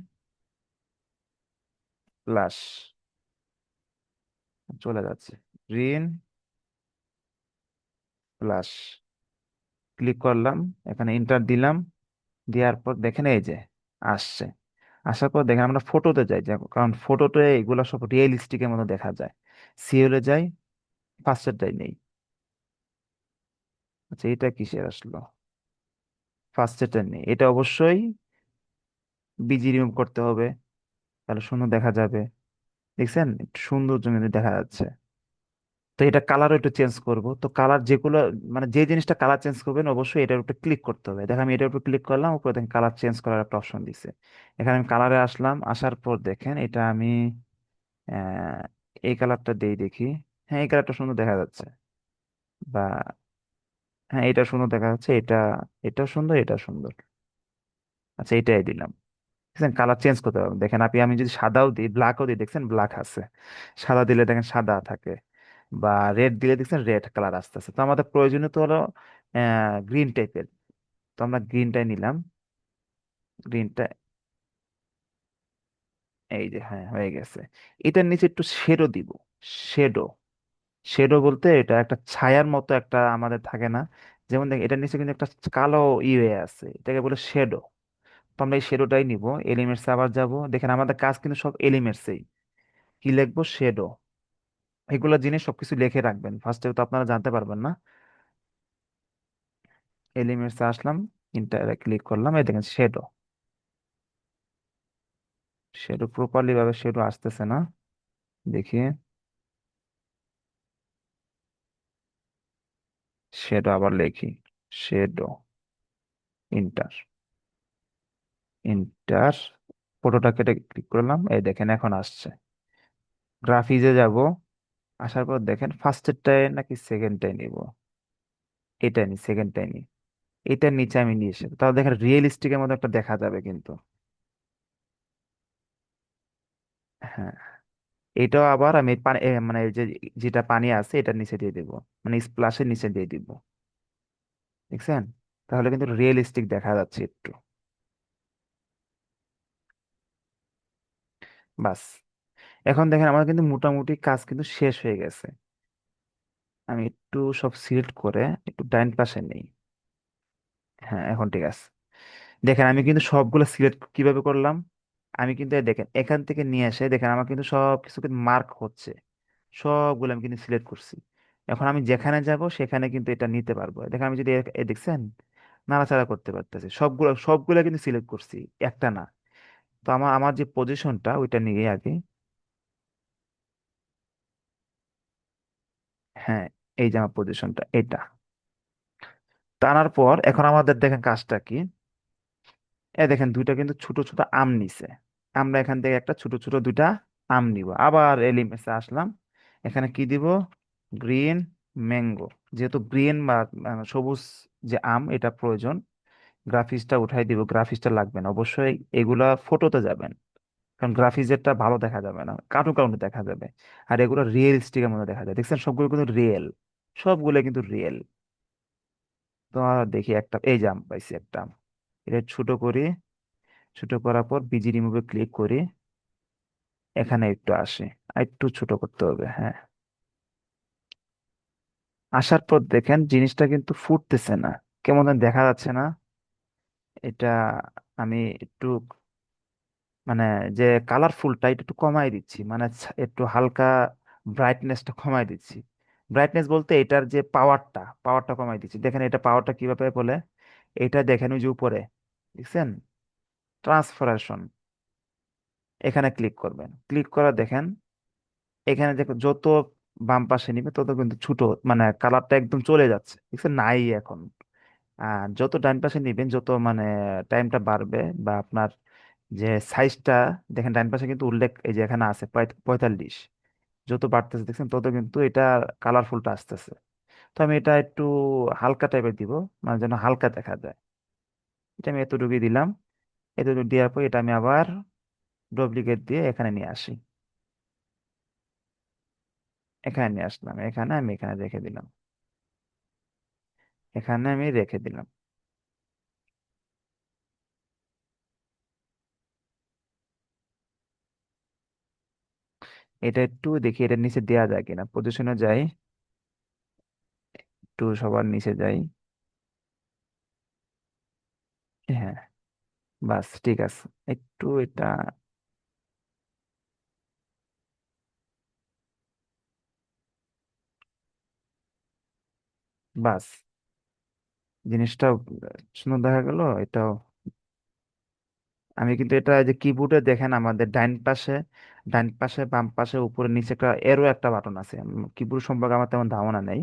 প্লাস, চলে যাচ্ছে, গ্রিন প্লাস, ক্লিক করলাম, এখানে ইন্টার দিলাম, দেওয়ার পর দেখেন এই যে আসছে। আসার পর দেখেন আমরা ফটোতে যাই, কারণ ফটোতে এগুলো সব রিয়েলিস্টিকের মতো দেখা যায়। সিওলে যাই, ফার্স্টেরটাই নেই। আচ্ছা এটা কিসের আসলো, ফার্স্টেরটা নেই, এটা অবশ্যই বিজি রিমুভ করতে হবে, তাহলে সুন্দর দেখা যাবে। দেখছেন একটু সুন্দর জন্য দেখা যাচ্ছে। তো এটা কালারও একটু চেঞ্জ করব, তো কালার যেগুলো মানে যে জিনিসটা কালার চেঞ্জ করবেন অবশ্যই এটার উপরে ক্লিক করতে হবে। দেখেন আমি এটার উপর ক্লিক করলাম, উপরে দেখেন কালার চেঞ্জ করার একটা অপশন দিছে। এখানে আমি কালারে আসলাম, আসার পর দেখেন এটা আমি আহ, এই কালারটা দেই দেখি, হ্যাঁ এই কালারটা সুন্দর দেখা যাচ্ছে, বা হ্যাঁ এটা সুন্দর দেখা যাচ্ছে, এটা সুন্দর, এটা সুন্দর। আচ্ছা এটাই দিলাম, দেখছেন কালার চেঞ্জ করতে পারবেন। দেখেন আপনি, আমি যদি সাদাও দিই, ব্ল্যাকও দিই, দেখছেন ব্ল্যাক আছে, সাদা দিলে দেখেন সাদা থাকে, বা রেড দিলে দেখছেন রেড কালার আসতেছে। তো আমাদের প্রয়োজনীয় তো হলো গ্রিন টাইপের, তো আমরা গ্রিনটাই নিলাম, গ্রিনটা, এই যে হ্যাঁ হয়ে গেছে। এটার নিচে একটু শেডো দিব, শেডো, শেডো বলতে এটা একটা ছায়ার মতো একটা আমাদের থাকে না, যেমন দেখ এটার নিচে কিন্তু একটা কালো ইয়ে আছে, এটাকে বলে শেডো। তো আমরা এই শেডোটাই নিব, এলিমেন্টস আবার যাব, দেখেন আমাদের কাজ কিন্তু সব এলিমেন্টসেই, কি লিখবো, শেডো। এগুলো জিনিস সবকিছু লিখে রাখবেন, ফার্স্টে তো আপনারা জানতে পারবেন না। এলিমেন্টসে আসলাম, ইন্টারে ক্লিক করলাম, এই দেখেন শেডো। শেডো প্রপারলি ভাবে শেডো আসতেছে না, দেখি। শেডো আবার লিখি, শেডো, ইন্টার, ইন্টার, ফটোটা কেটে ক্লিক করলাম, এই দেখেন এখন আসছে। গ্রাফিক্সে যাব, আসার পর দেখেন ফার্স্টেরটায় নাকি সেকেন্ডটাই নিব, এটা নি, সেকেন্ডটাই নি, এটার নিচে আমি নিয়ে এসে, তাহলে দেখেন রিয়েলিস্টিকের মতো একটা দেখা যাবে কিন্তু। হ্যাঁ, এটাও আবার আমি পানি মানে এই যে যেটা পানি আছে এটার নিচে দিয়ে দিব, মানে স্প্লাশের নিচে দিয়ে দিব, দেখছেন? তাহলে কিন্তু রিয়েলিস্টিক দেখা যাচ্ছে একটু। বাস, এখন দেখেন আমার কিন্তু মোটামুটি কাজ কিন্তু শেষ হয়ে গেছে। আমি একটু সব সিলেক্ট করে একটু ডাইন পাশে নেই। হ্যাঁ, এখন ঠিক আছে। দেখেন আমি কিন্তু সবগুলো সিলেক্ট কিভাবে করলাম, আমি কিন্তু এই দেখেন এখান থেকে নিয়ে এসে দেখেন আমার কিন্তু সব কিছু কিন্তু মার্ক হচ্ছে, সবগুলো আমি কিন্তু সিলেক্ট করছি। এখন আমি যেখানে যাব সেখানে কিন্তু এটা নিতে পারবো। দেখেন আমি যদি দেখছেন নাড়াচাড়া করতে পারতেছি, সবগুলো সবগুলো কিন্তু সিলেক্ট করছি, একটা না। তো আমার আমার যে পজিশনটা ওইটা নিয়ে আগে, হ্যাঁ, এই যে আমার পজিশনটা এটা টানার পর এখন আমাদের দেখেন কাজটা কি। দেখেন দুইটা কিন্তু ছোট ছোট আম নিছে, আমরা এখান থেকে একটা ছোট ছোট দুইটা আম নিব, আবার এলিমেন্টসে আসলাম, এখানে কি দিব, গ্রিন ম্যাঙ্গো। যেহেতু গ্রিন বা সবুজ যে আম এটা প্রয়োজন, গ্রাফিক্সটা উঠাই দিব, গ্রাফিক্সটা লাগবে না অবশ্যই, এগুলা ফটোতে যাবেন, কারণ গ্রাফিক্সেরটা ভালো দেখা যাবে না, কার্টুন কার্টুন দেখা যাবে। আর এগুলো রিয়েলিস্টিকের মতো দেখা যায়, দেখছেন সবগুলো কিন্তু রিয়েল, সবগুলো কিন্তু রিয়েল। তো দেখি একটা, এই যে আম পাইছি একটা আম, এটা ছোট করি, ছোট করার পর বিজি রিমুভে ক্লিক করি, এখানে একটু আসে, আর একটু ছোট করতে হবে, হ্যাঁ। আসার পর দেখেন জিনিসটা কিন্তু ফুটতেছে না, কেমন যেন দেখা যাচ্ছে না এটা। আমি একটু মানে যে কালারফুলটা এটা একটু কমাই দিচ্ছি, মানে একটু হালকা ব্রাইটনেসটা কমাই দিচ্ছি। ব্রাইটনেস বলতে এটার যে পাওয়ারটা, পাওয়ারটা কমাই দিচ্ছি। দেখেন এটা পাওয়ারটা কিভাবে বলে, এটা দেখেন ওই যে উপরে, দেখছেন, ট্রান্সফরমেশন, এখানে ক্লিক করবেন, ক্লিক করা দেখেন এখানে দেখো যত বাম পাশে নিবে তত কিন্তু ছোট, মানে কালারটা একদম চলে যাচ্ছে, দেখছেন নাই এখন। আর যত ডান পাশে নিবেন, যত মানে টাইমটা বাড়বে বা আপনার যে সাইজটা, দেখেন ডান পাশে কিন্তু উল্লেখ এই যে এখানে আছে 45, যত বাড়তেছে দেখছেন তত কিন্তু এটা কালারফুলটা আসতেছে। তো আমি এটা একটু হালকা টাইপের দিব, মানে যেন হালকা দেখা যায়। এটা আমি এতটুকুই দিলাম, এতটুকু দেওয়ার পর এটা আমি আবার ডুপ্লিকেট দিয়ে এখানে নিয়ে আসি, এখানে নিয়ে আসলাম, এখানে আমি এখানে রেখে দিলাম, এখানে আমি রেখে দিলাম। এটা একটু দেখি এটার নিচে দেওয়া যায় কিনা, পজিশনে যাই, একটু সবার নিচে যাই, হ্যাঁ, বাস ঠিক আছে। একটু এটা, বাস জিনিসটা সুন্দর দেখা গেল এটাও। আমি কিন্তু এটা যে কিবোর্ডে দেখেন আমাদের ডাইন পাশে, ডাইন পাশে বাম পাশে উপরে নিচে একটা এরো একটা বাটন আছে, কিবোর্ড সম্পর্কে আমার তেমন ধারণা নেই।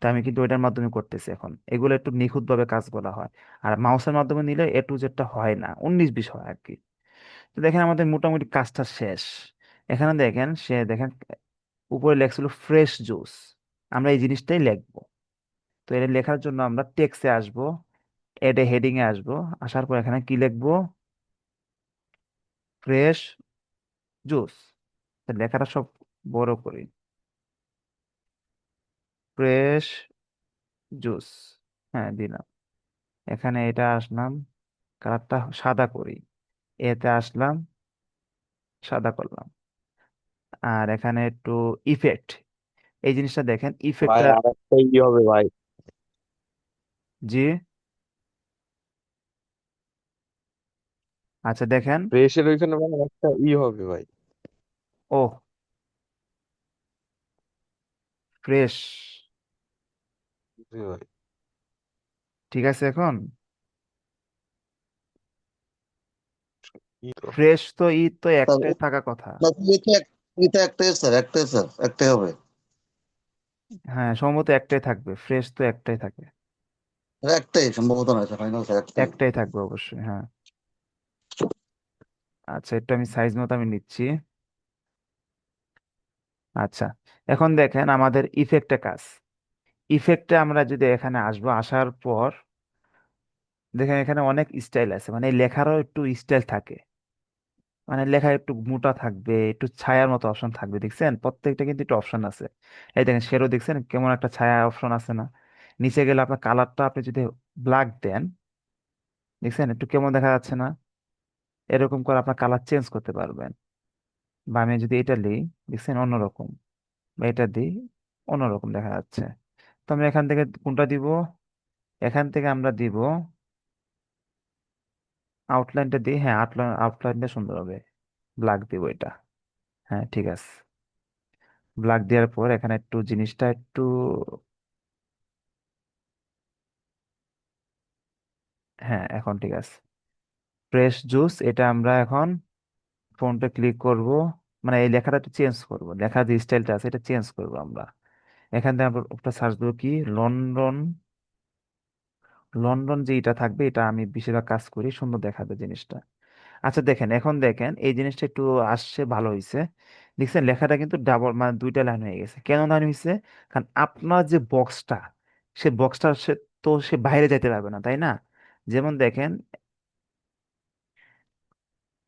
তা আমি কিন্তু ওইটার মাধ্যমে করতেছি এখন, এগুলো একটু নিখুঁত ভাবে কাজ করা হয়। আর মাউসের মাধ্যমে নিলে এ টু জেডটা হয় না, 19-20 হয় আর কি। তো দেখেন আমাদের মোটামুটি কাজটা শেষ। এখানে দেখেন সে দেখেন উপরে লেখছিল ফ্রেশ জুস, আমরা এই জিনিসটাই লিখবো। তো এটা লেখার জন্য আমরা টেক্সে আসবো, এড এ হেডিং এ আসবো, আসার পর এখানে কি লিখবো, ফ্রেশ জুস। লেখাটা সব বড় করি, ফ্রেশ জুস, হ্যাঁ দিলাম। এখানে এটা আসলাম, কালারটা সাদা করি, এতে আসলাম, সাদা করলাম। আর এখানে একটু ইফেক্ট, এই জিনিসটা দেখেন ভাই ইফেক্টটা, আর একটা হবে ভাই। জি, আচ্ছা দেখেন, ফ্রেশের ওইখানে মানে একটা হবে ভাই। ও ফ্রেশ, জি ভাই। ঠিক আছে এখন। ই তো ফ্রেশ তো ই তো তার একটাই থাকা কথা। না, এটা একটাই স্যার, একটাই স্যার, একটাই হবে। হ্যাঁ সম্ভবত একটাই থাকবে, ফ্রেশ তো একটাই থাকে। স্যার, একটাই সম্ভবত নয় স্যার, ফাইনাল স্যার, একটাই। একটাই থাকবে অবশ্যই, হ্যাঁ। আচ্ছা একটু আমি সাইজ মতো আমি নিচ্ছি। আচ্ছা এখন দেখেন আমাদের ইফেক্টে কাজ। ইফেক্টে আমরা যদি এখানে আসবো, আসার পর দেখেন এখানে অনেক স্টাইল আছে, মানে এই লেখারও একটু স্টাইল থাকে। মানে লেখা একটু মোটা থাকবে, একটু ছায়ার মতো অপশন থাকবে, দেখছেন প্রত্যেকটা কিন্তু একটু অপশন আছে। এই দেখেন শেরো, দেখছেন কেমন একটা ছায়া অপশন আছে না? নিচে গেলে আপনার কালারটা আপনি যদি ব্ল্যাক দেন, দেখছেন একটু কেমন দেখা যাচ্ছে না? এরকম করে আপনার কালার চেঞ্জ করতে পারবেন। বা আমি যদি এটা দিই, দেখছেন অন্যরকম। বা এটা দিই, অন্যরকম দেখা যাচ্ছে। তো আমরা এখান থেকে কোনটা দিব? এখান থেকে আমরা দিব আউটলাইনটা দিই, হ্যাঁ আউটলাইনটা সুন্দর হবে। ব্ল্যাক দিব এটা। হ্যাঁ ঠিক আছে। ব্ল্যাক দেওয়ার পর এখানে একটু জিনিসটা একটু, হ্যাঁ এখন ঠিক আছে। ফ্রেশ জুস এটা আমরা এখন ফোনটা ক্লিক করব, মানে এই লেখাটা একটু চেঞ্জ করব, লেখার যে স্টাইলটা আছে এটা চেঞ্জ করব আমরা। এখান থেকে আমরা একটা সার্চ দেবো কি, লন্ডন। লন্ডন যে এটা থাকবে, এটা আমি বেশিরভাগ কাজ করি, সুন্দর দেখাবে জিনিসটা। আচ্ছা দেখেন, এখন দেখেন এই জিনিসটা একটু আসছে, ভালো হয়েছে। দেখছেন লেখাটা কিন্তু ডাবল, মানে দুইটা লাইন হয়ে গেছে। কেন লাইন হয়েছে? কারণ আপনার যে বক্সটা, সে বক্সটা সে, তো সে বাইরে যেতে পারবে না, তাই না? যেমন দেখেন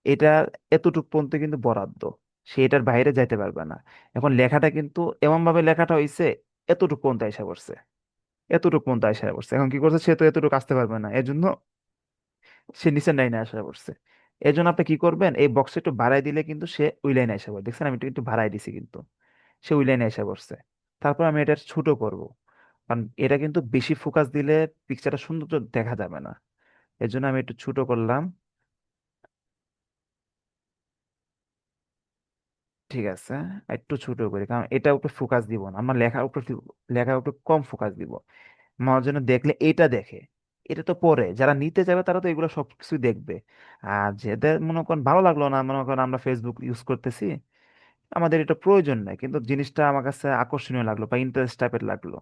এটা এতটুকু পর্যন্ত কিন্তু বরাদ্দ, সে এটার বাইরে যাইতে পারবে না। এখন লেখাটা কিন্তু এমন ভাবে লেখাটা হয়েছে, এতটুকু পর্যন্ত আইসা পড়ছে, এতটুকু পর্যন্ত আইসা পড়ছে। এখন কি করছে, সে তো এতটুকু আসতে পারবে না, এর জন্য সে নিচের লাইনে আসা পড়ছে। এর জন্য আপনি কি করবেন, এই বক্সটা একটু বাড়াই দিলে কিন্তু সে ওই লাইনে আসা পড়বে। দেখছেন আমি একটু একটু বাড়াই দিছি কিন্তু সে ওই লাইনে এসে পড়ছে। তারপর আমি এটা ছোট করব, কারণ এটা কিন্তু বেশি ফোকাস দিলে পিকচারটা সুন্দর তো দেখা যাবে না। এর জন্য আমি একটু ছোট করলাম। ঠিক আছে, একটু ছোট করি, কারণ এটা উপরে ফোকাস দিব না, আমার লেখার উপরে লেখার উপরে কম ফোকাস দিব। আমার জন্য দেখলে এটা দেখে, এটা তো পরে যারা নিতে যাবে তারা তো এগুলো সবকিছু দেখবে। আর যাদের মনে করেন ভালো লাগলো না, মনে করেন আমরা ফেসবুক ইউজ করতেছি, আমাদের এটা প্রয়োজন নাই, কিন্তু জিনিসটা আমার কাছে আকর্ষণীয় লাগলো বা ইন্টারেস্ট টাইপের লাগলো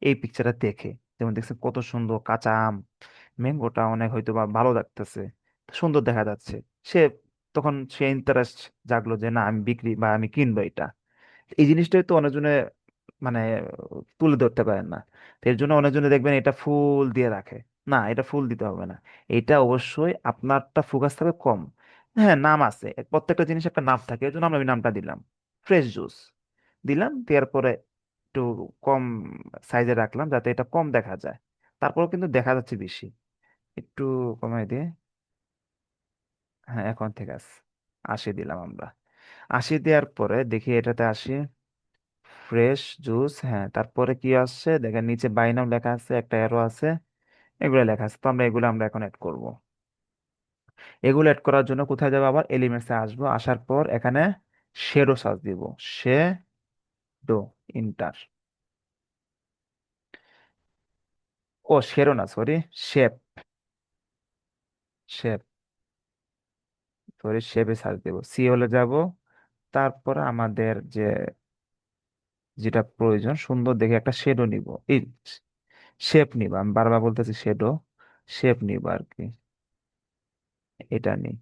এই পিকচারটা দেখে। যেমন দেখছেন কত সুন্দর কাঁচা আম, ম্যাঙ্গোটা অনেক হয়তো বা ভালো লাগতেছে, সুন্দর দেখা যাচ্ছে। সে তখন সে ইন্টারেস্ট জাগলো যে না আমি বিক্রি বা আমি কিনবো এটা। এই জিনিসটাই তো অনেকজনে মানে তুলে ধরতে পারেন না। তো এর জন্য অনেকজনে দেখবেন এটা ফুল দিয়ে রাখে। না, এটা ফুল দিতে হবে না। এটা অবশ্যই আপনারটা ফোকাস থাকবে কম। হ্যাঁ নাম আছে, প্রত্যেকটা জিনিস একটা নাম থাকে, এর জন্য আমরা ওই নামটা দিলাম, ফ্রেশ জুস দিলাম। দেওয়ার পরে একটু কম সাইজে রাখলাম যাতে এটা কম দেখা যায়। তারপরেও কিন্তু দেখা যাচ্ছে বেশি। একটু কমাই দিয়ে, হ্যাঁ এখন ঠিক আছে। 80 দিলাম আমরা। 80 দেওয়ার পরে দেখি এটাতে আসি, ফ্রেশ জুস, হ্যাঁ তারপরে কি আসছে দেখেন, নিচে বাই নাও লেখা আছে, একটা অ্যারো আছে, এগুলো লেখা আছে। তো আমরা এগুলো আমরা এখন অ্যাড করব। এগুলো অ্যাড করার জন্য কোথায় যাবো, আবার এলিমেন্টসে আসবো, আসার পর এখানে শেডো সার্চ দিব। শেডো, ইন্টার, ও শেডো না সরি, শেপ, শেপ, সরি শেপে সার্চ দেবো, সি হলে যাব। তারপরে আমাদের যে যেটা প্রয়োজন, সুন্দর দেখে একটা শেডো নিব, এই শেপ নিব, আমি বারবার বলতেছি শেডো, শেপ নিব আর কি। এটা নিই,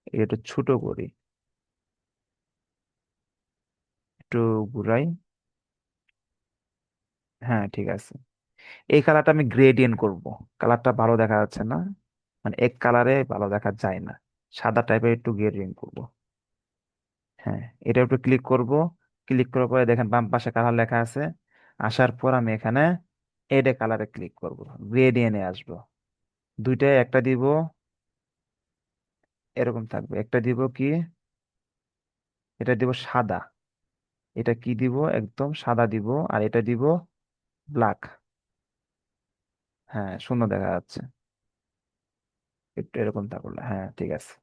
এটা একটু ছোট করি, একটু ঘুরাই। হ্যাঁ ঠিক আছে। এই কালারটা আমি গ্রেডিয়েন্ট করব, কালারটা ভালো দেখা যাচ্ছে না, মানে এক কালারে ভালো দেখা যায় না, সাদা টাইপের একটু গ্রেডিয়েন্ট করব। হ্যাঁ এটা একটু ক্লিক করব। ক্লিক করার পরে দেখেন বাম পাশে কালার লেখা আছে। আসার পর আমি এখানে এডে কালারে ক্লিক করব, গ্রেডিয়েন্টে আসবো। দুইটায় একটা দিব, এরকম থাকবে। একটা দিব কি, এটা দিব সাদা, এটা কি দিব, একদম সাদা দিব। আর এটা দিব ব্ল্যাক। হ্যাঁ সুন্দর দেখা যাচ্ছে, একটু এরকম থাকলো, হ্যাঁ ঠিক আছে।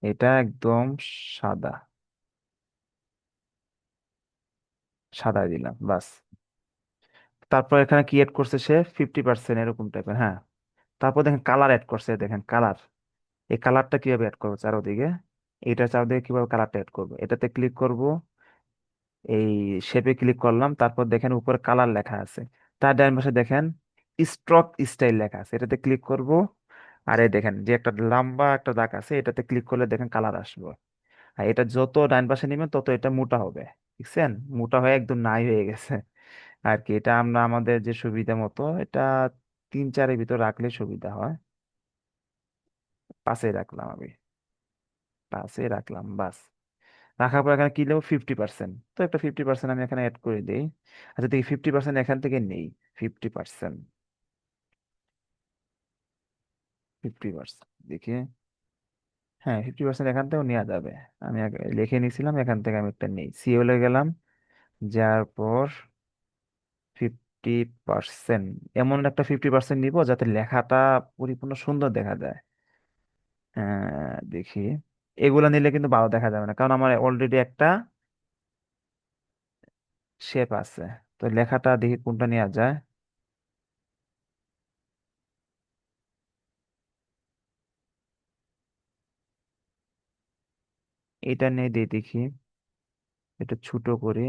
এটা একদম সাদা, সাদা দিলাম বাস। তারপর এখানে কি এড করছে সে, 50% এরকম টাইপের, হ্যাঁ। তারপর দেখেন কালার এড করছে, দেখেন কালার। এই কালারটা কিভাবে অ্যাড করবো চারোদিকে, এটা চারোদিকে কিভাবে কালারটা অ্যাড করবো, এটাতে ক্লিক করব, এই শেপে ক্লিক করলাম, তারপর দেখেন উপরে কালার লেখা আছে, তার ডান পাশে দেখেন স্ট্রোক স্টাইল লেখা আছে, এটাতে ক্লিক করব। আর এই দেখেন যে একটা লম্বা একটা দাগ আছে, এটাতে ক্লিক করলে দেখেন কালার আসবে। আর এটা যত ডান পাশে নেবেন তত এটা মোটা হবে, দেখছেন, মোটা হয়ে একদম নাই হয়ে গেছে আর কি। এটা আমরা আমাদের যে সুবিধা মতো এটা 3-4-এর ভিতর রাখলে সুবিধা হয়। 5-এ রাখলাম আমি, 5-এ রাখলাম বাস। রাখার পর এখানে কি দেবো, 50%, তো একটা 50% আমি এখানে অ্যাড করে দিই। আচ্ছা দেখি 50% এখান থেকে নেই, 50%, 50% দেখি, হ্যাঁ 50% এখান থেকেও নেওয়া যাবে। আমি আগে লিখে নিয়েছিলাম, এখান থেকে আমি একটা নেই, সিওলে গেলাম, যার পর 50%, এমন একটা 50% নিব যাতে লেখাটা পরিপূর্ণ সুন্দর দেখা যায়। দেখি, এগুলা নিলে কিন্তু ভালো দেখা যাবে না, কারণ আমার অলরেডি একটা শেপ আছে। তো লেখাটা দেখি কোনটা নেওয়া যায়। এটা নিয়ে দিয়ে দেখি, এটা ছোট করে,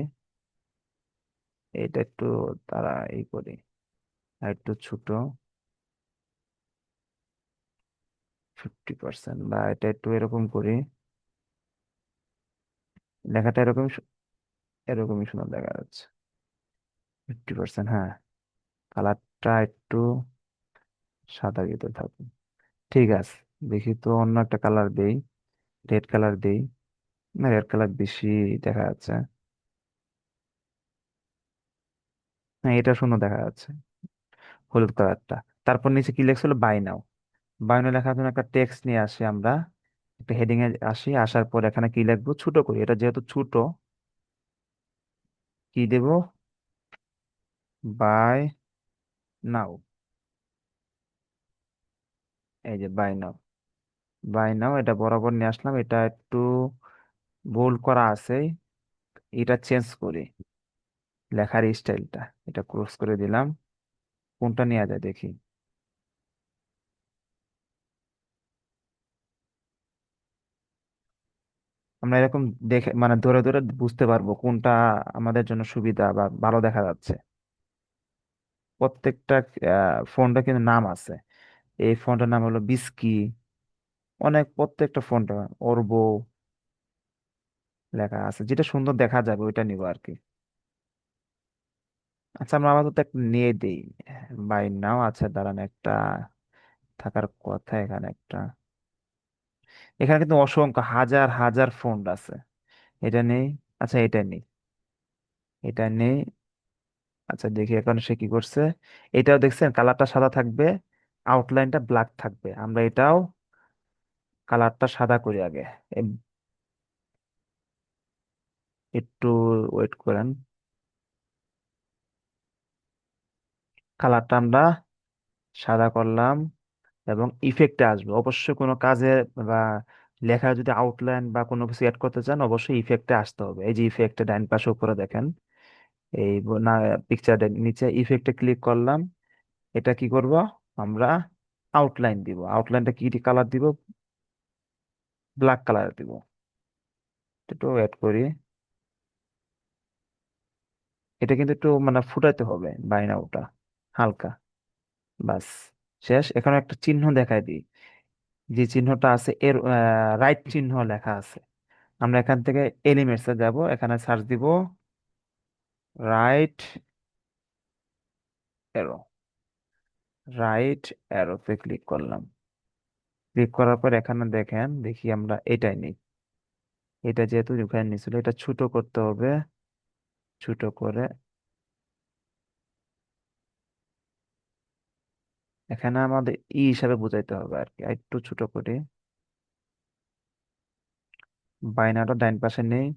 এটা একটু তারা এই করি, আর একটু ছোট, 50%, বা এটা একটু এরকম করি, লেখাটা এরকম এরকমই সুন্দর দেখা যাচ্ছে। 50%, হ্যাঁ, কালারটা একটু সাদা ভিতরে থাকুন, ঠিক আছে। দেখি তো অন্য একটা কালার দেই, রেড কালার দেই, না রেড কালার বেশি দেখা যাচ্ছে, হ্যাঁ এটা সুন্দর দেখা যাচ্ছে, হলুদ কালারটা। তারপর নিচে কি লেখছিল, বাই নাও। বাই নাও লেখার জন্য একটা টেক্সট নিয়ে আসি আমরা, একটা হেডিং এ আসি, আসার পর এখানে কি লিখবো, ছোট করি, এটা যেহেতু ছোট, কি দেব, বাই নাও, এই যে বাই নাও, বাই নাও, এটা বরাবর নিয়ে আসলাম, এটা একটু বোল্ড করা আছে, এটা চেঞ্জ করি, লেখার স্টাইলটা এটা ক্রস করে দিলাম, কোনটা নেওয়া যায় দেখি। আমরা এরকম দেখে মানে ধরে ধরে বুঝতে পারবো কোনটা আমাদের জন্য সুবিধা বা ভালো দেখা যাচ্ছে। প্রত্যেকটা ফোনটা কিন্তু নাম আছে, এই ফোনটার নাম হলো বিস্কি, অনেক প্রত্যেকটা ফোনটা অর্বো লেখা আছে, যেটা সুন্দর দেখা যাবে ওইটা নিবো আর কি। আচ্ছা আমরা আপাতত একটা নিয়ে দিই, বাই নাও, আচ্ছা দাঁড়ান, একটা থাকার কথা এখানে একটা, এখানে কিন্তু অসংখ্য হাজার হাজার ফোন আছে, এটা নেই, আচ্ছা এটা নেই, এটা নেই। আচ্ছা দেখি এখন সে কি করছে, এটাও দেখছেন কালারটা সাদা থাকবে, আউটলাইনটা ব্ল্যাক থাকবে, আমরা এটাও কালারটা সাদা করি আগে। এ- একটু ওয়েট করেন, কালারটা আমরা সাদা করলাম, এবং ইফেক্টে আসবে অবশ্যই, কোনো কাজে বা লেখা যদি আউটলাইন বা কোনো কিছু অ্যাড করতে চান অবশ্যই ইফেক্টে আসতে হবে। এই যে ইফেক্টে ডাইন পাশে উপরে দেখেন, এই না পিকচারের নিচে ইফেক্টে ক্লিক করলাম, এটা কি করব, আমরা আউটলাইন দিব, আউটলাইনটা কি কালার দিব, ব্ল্যাক কালার দিব, একটু অ্যাড করি, এটা কিন্তু একটু মানে ফুটাইতে হবে বাইনাওটা হালকা, বাস শেষ। এখানে একটা চিহ্ন দেখাই দিই, যে চিহ্নটা আছে এর রাইট চিহ্ন লেখা আছে, আমরা এখান থেকে এলিমেন্টসে যাব, এখানে সার্চ দিব রাইট এরো, রাইট এরোতে ক্লিক করলাম, ক্লিক করার পর এখানে দেখেন, দেখি আমরা এটাই নিই, এটা যেহেতু ওখানে নিছিল, এটা ছোট করতে হবে, ছোট করে এখানে আমাদের হিসাবে বুঝাইতে হবে আর কি, আর একটু ছোট করে, বাইনাটা ডাইন পাশে নেই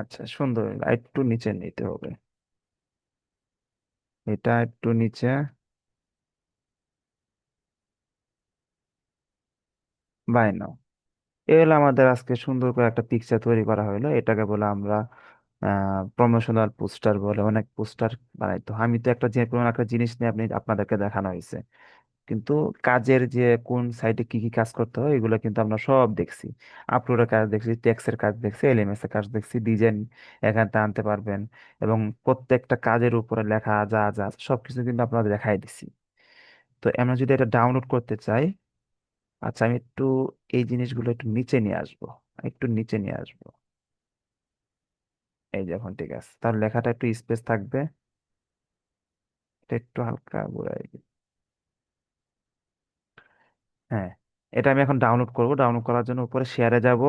আচ্ছা, সুন্দর, একটু নিচে নিতে হবে, এটা একটু নিচে। বাই নাও। এ হলো আমাদের আজকে সুন্দর করে একটা পিকচার তৈরি করা হলো, এটাকে বলে আমরা প্রমোশনাল পোস্টার বলে। অনেক পোস্টার বানাইতো, আমি তো একটা যে কোনো একটা জিনিস নিয়ে আপনাদেরকে দেখানো হয়েছে, কিন্তু কাজের যে কোন সাইটে কি কি কাজ করতে হয় এগুলো কিন্তু আমরা সব দেখছি। আপলোডের কাজ দেখছি, টেক্সের কাজ দেখছি, এলএমএস এর কাজ দেখছি, ডিজাইন এখানটা আনতে পারবেন, এবং প্রত্যেকটা কাজের উপরে লেখা যা যা আছে সবকিছু কিন্তু আপনাদের দেখাই দিছি। তো আমরা যদি এটা ডাউনলোড করতে চাই, আচ্ছা আমি একটু এই জিনিসগুলো একটু নিচে নিয়ে আসবো, একটু নিচে নিয়ে আসবো। এই যে এখন ঠিক আছে, তার লেখাটা একটু স্পেস থাকবে, এটা একটু হালকা ঘুরাই দিই। হ্যাঁ, এটা আমি এখন ডাউনলোড করব। ডাউনলোড করার জন্য উপরে শেয়ারে যাব,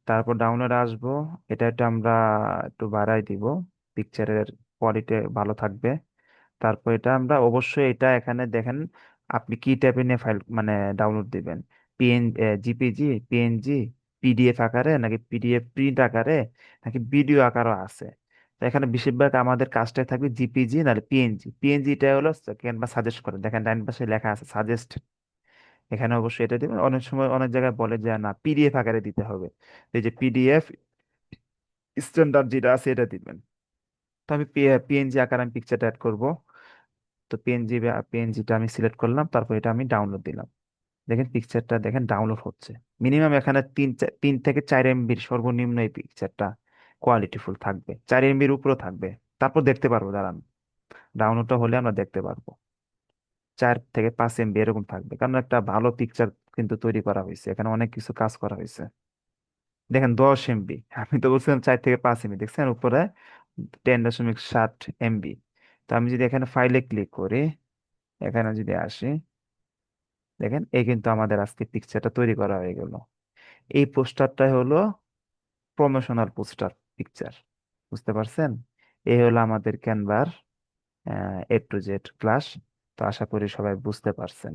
তারপর ডাউনলোড আসবো। এটা একটু আমরা একটু বাড়াই দিব, পিকচারের কোয়ালিটি ভালো থাকবে। তারপর এটা আমরা অবশ্যই, এটা এখানে দেখেন আপনি কি টাইপের নিয়ে ফাইল মানে ডাউনলোড দিবেন, পিএন জিপিজি, পিএনজি, পিডিএফ আকারে, নাকি পিডিএফ প্রিন্ট আকারে, নাকি ভিডিও আকারও আছে। তো এখানে বেশিরভাগ আমাদের কাজটাই থাকবে জিপিজি নাহলে পিএনজি। পিএনজিটা হলো ক্যানভা সাজেস্ট করে, দেখেন ডান পাশে লেখা আছে সাজেস্ট, এখানে অবশ্যই এটা দিবেন। অনেক সময় অনেক জায়গায় বলে যে না পিডিএফ আকারে দিতে হবে, এই যে পিডিএফ স্ট্যান্ডার্ড যেটা আছে এটা দিবেন। তো আমি পিএনজি আকারে আমি পিকচারটা অ্যাড করব। তো পিএনজিটা আমি সিলেক্ট করলাম, তারপর এটা আমি ডাউনলোড দিলাম। দেখেন পিকচারটা দেখেন ডাউনলোড হচ্ছে। মিনিমাম এখানে 3 থেকে 4 এমবির সর্বনিম্ন এই পিকচারটা কোয়ালিটিফুল থাকবে, 4 এমবির উপরেও থাকবে। তারপর দেখতে পারবো, দাঁড়ান, ডাউনলোডটা হলে আমরা দেখতে পারবো 4 থেকে 5 এমবি এরকম থাকবে, কারণ একটা ভালো পিকচার কিন্তু তৈরি করা হয়েছে, এখানে অনেক কিছু কাজ করা হয়েছে। দেখেন 10 এমবি, আমি তো বলছিলাম 4 থেকে 5 এমবি, দেখছেন উপরে 10.7 এমবি। তো আমি যদি এখানে ফাইলে ক্লিক করি, এখানে যদি আসি, দেখেন এই কিন্তু আমাদের আজকে পিকচারটা তৈরি করা হয়ে গেল। এই পোস্টারটাই হলো প্রমোশনাল পোস্টার পিকচার, বুঝতে পারছেন? এই হলো আমাদের ক্যানভার A to Z ক্লাস। তো আশা করি সবাই বুঝতে পারছেন।